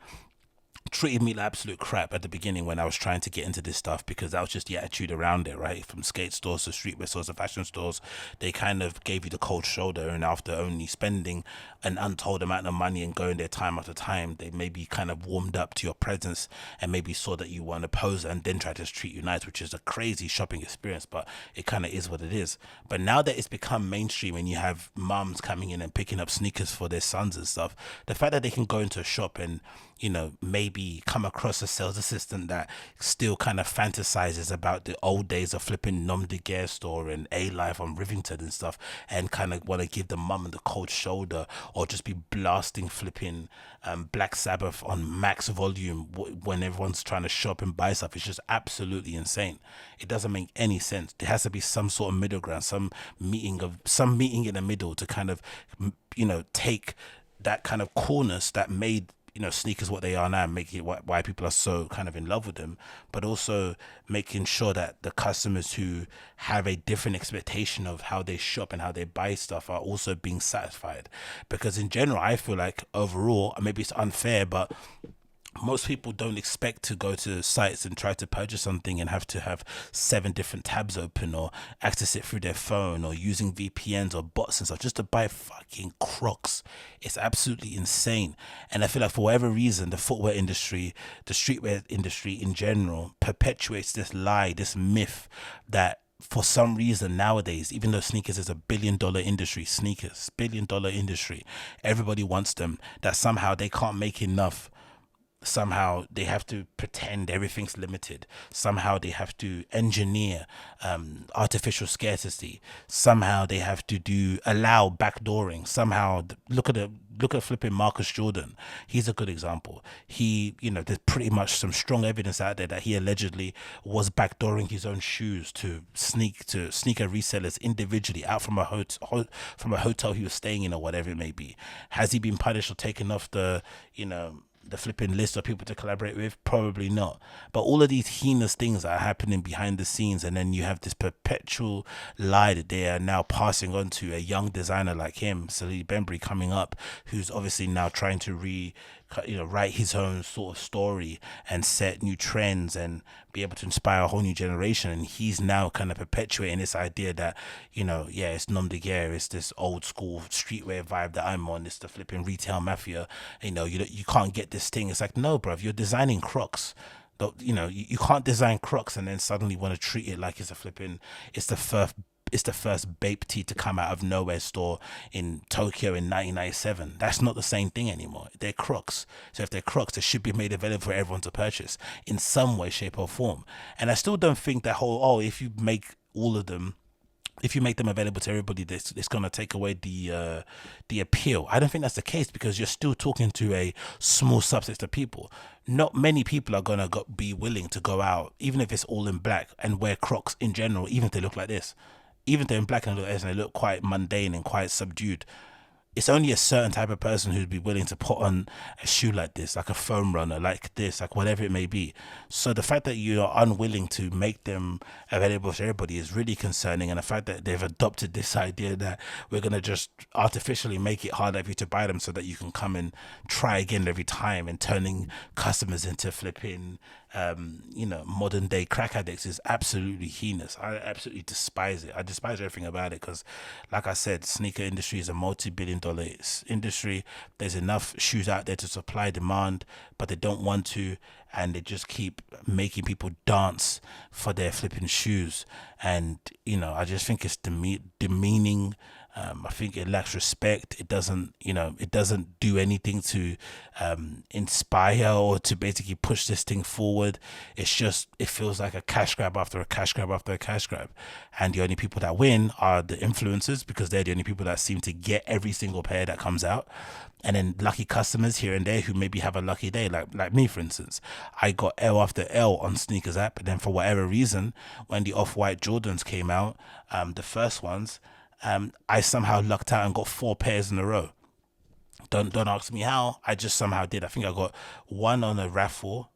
Speaker 1: treated me like absolute crap at the beginning when I was trying to get into this stuff, because that was just the attitude around it, right? From skate stores to streetwear stores to fashion stores, they kind of gave you the cold shoulder, and after only spending an untold amount of money and going there time after time, they maybe kind of warmed up to your presence and maybe saw that you weren't a poser and then tried to treat you nice, which is a crazy shopping experience, but it kind of is what it is. But now that it's become mainstream and you have mums coming in and picking up sneakers for their sons and stuff, the fact that they can go into a shop and, maybe maybe come across a sales assistant that still kind of fantasizes about the old days of flipping Nom de Guerre store and A-Life on Rivington and stuff, and kind of want to give the mum and the cold shoulder, or just be blasting flipping Black Sabbath on max volume when everyone's trying to shop and buy stuff. It's just absolutely insane. It doesn't make any sense. There has to be some sort of middle ground, some meeting in the middle to kind of, you know, take that kind of coolness that made, you know, sneakers what they are now, making it why people are so kind of in love with them, but also making sure that the customers who have a different expectation of how they shop and how they buy stuff are also being satisfied. Because in general, I feel like overall, maybe it's unfair, but most people don't expect to go to sites and try to purchase something and have to have 7 different tabs open or access it through their phone or using VPNs or bots and stuff just to buy fucking Crocs. It's absolutely insane. And I feel like for whatever reason, the footwear industry, the streetwear industry in general, perpetuates this lie, this myth that for some reason nowadays, even though sneakers is a $1 billion industry, sneakers, $1 billion industry, everybody wants them, that somehow they can't make enough. Somehow they have to pretend everything's limited. Somehow they have to engineer artificial scarcity. Somehow they have to allow backdooring. Somehow look at flipping Marcus Jordan. He's a good example. He, you know, there's pretty much some strong evidence out there that he allegedly was backdooring his own shoes to sneaker resellers individually out from a hotel he was staying in or whatever it may be. Has he been punished or taken off the, you know, the flipping list of people to collaborate with? Probably not. But all of these heinous things that are happening behind the scenes, and then you have this perpetual lie that they are now passing on to a young designer like him, Salehe Bembury, coming up, who's obviously now trying to write his own sort of story and set new trends and be able to inspire a whole new generation. And he's now kind of perpetuating this idea that, you know, yeah, it's nom de guerre, it's this old school streetwear vibe that I'm on, it's the flipping retail mafia, you know, you can't get this thing. It's like, no, bruv, you're designing Crocs. You know, you can't design Crocs and then suddenly want to treat it like it's the first Bape tee to come out of nowhere store in Tokyo in 1997. That's not the same thing anymore. They're Crocs. So if they're Crocs, they should be made available for everyone to purchase in some way, shape or form. And I still don't think that whole, if you make them available to everybody, it's going to take away the appeal. I don't think that's the case, because you're still talking to a small subset of people. Not many people are going to be willing to go out, even if it's all in black, and wear Crocs in general, even if they look like this. Even if they're in black and they look quite mundane and quite subdued. It's only a certain type of person who'd be willing to put on a shoe like this, like a foam runner, like this, like whatever it may be. So the fact that you are unwilling to make them available to everybody is really concerning. And the fact that they've adopted this idea that we're going to just artificially make it harder for you to buy them so that you can come and try again every time, and turning customers into flipping modern day crack addicts is absolutely heinous. I absolutely despise it. I despise everything about it, because like I said, sneaker industry is a multi-billion-dollar industry. There's enough shoes out there to supply demand, but they don't want to, and they just keep making people dance for their flipping shoes. And you know, I just think it's demeaning. I think it lacks respect. It doesn't do anything to inspire or to basically push this thing forward. It feels like a cash grab after a cash grab after a cash grab. And the only people that win are the influencers, because they're the only people that seem to get every single pair that comes out. And then lucky customers here and there who maybe have a lucky day, like me, for instance. I got L after L on Sneakers app, and then for whatever reason, when the Off-White Jordans came out, the first ones, I somehow lucked out and got 4 pairs in a row. Don't ask me how. I just somehow did. I think I got 1 on a raffle.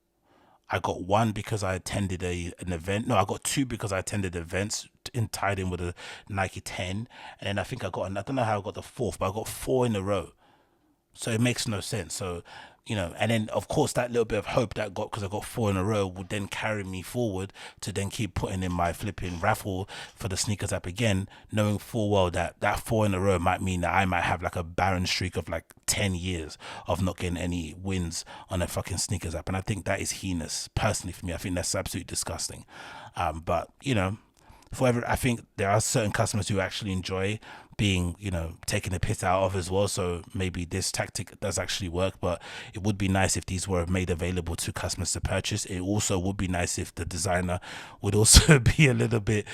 Speaker 1: I got 1 because I attended an event. No, I got 2 because I attended events tied in with a Nike 10. And then I think I don't know how I got the 4th, but I got 4 in a row. So it makes no sense. So, you know, and then of course that little bit of hope that because I got 4 in a row would then carry me forward to then keep putting in my flipping raffle for the Sneakers app again, knowing full well that 4 in a row might mean that I might have like a barren streak of like 10 years of not getting any wins on a fucking Sneakers app. And I think that is heinous. Personally, for me, I think that's absolutely disgusting. But, you know, I think there are certain customers who actually enjoy being, you know, taking the piss out of as well. So maybe this tactic does actually work, but it would be nice if these were made available to customers to purchase. It also would be nice if the designer would also be a little bit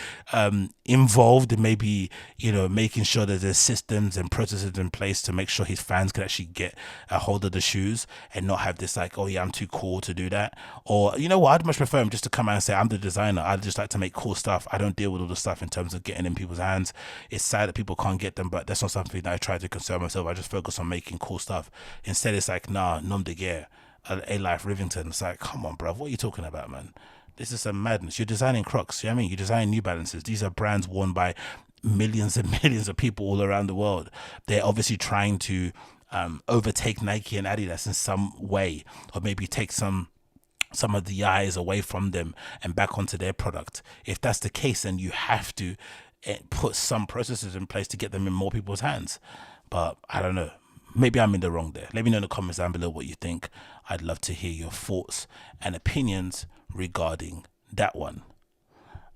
Speaker 1: involved in maybe, you know, making sure that there's systems and processes in place to make sure his fans can actually get a hold of the shoes and not have this like, oh yeah, I'm too cool to do that. Or, you know what, I'd much prefer him just to come out and say, I'm the designer, I just like to make cool stuff, I don't deal with all the stuff in terms of getting in people's hands. It's sad that people can't get them, but that's not something that I try to concern myself. I just focus on making cool stuff. Instead it's like, nah, nom de guerre, A Life Rivington. It's like, come on bruv, what are you talking about, man? This is some madness. You're designing Crocs, you know what I mean? You're designing New Balances. These are brands worn by millions and millions of people all around the world. They're obviously trying to overtake Nike and Adidas in some way, or maybe take some of the eyes away from them and back onto their product. If that's the case, then you have to put some processes in place to get them in more people's hands. But I don't know, maybe I'm in the wrong there. Let me know in the comments down below what you think. I'd love to hear your thoughts and opinions regarding that one.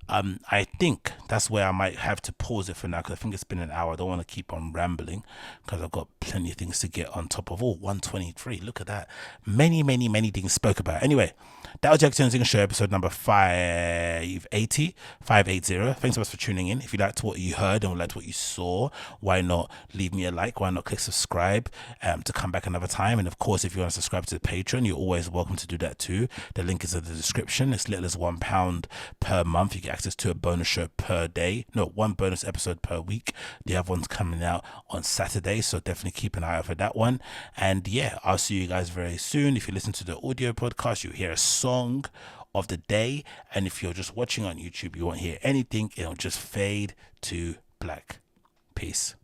Speaker 1: I think that's where I might have to pause it for now, because I think it's been an hour. I don't want to keep on rambling because I've got plenty of things to get on top of. 123, look at that. Many things spoke about. Anyway, that was AgostinhoZinga Show, episode number 580. Thanks so much for tuning in. If you liked what you heard and liked what you saw, why not leave me a like? Why not click subscribe to come back another time? And of course, if you want to subscribe to the Patreon, you're always welcome to do that too. The link is in the description. It's little as £1 per month. You get access to a bonus show per day. No, one bonus episode per week. The other one's coming out on Saturday, so definitely keep an eye out for that one. And yeah, I'll see you guys very soon. If you listen to the audio podcast, you'll hear a song of the day, and if you're just watching on YouTube, you won't hear anything. It'll just fade to black. Peace.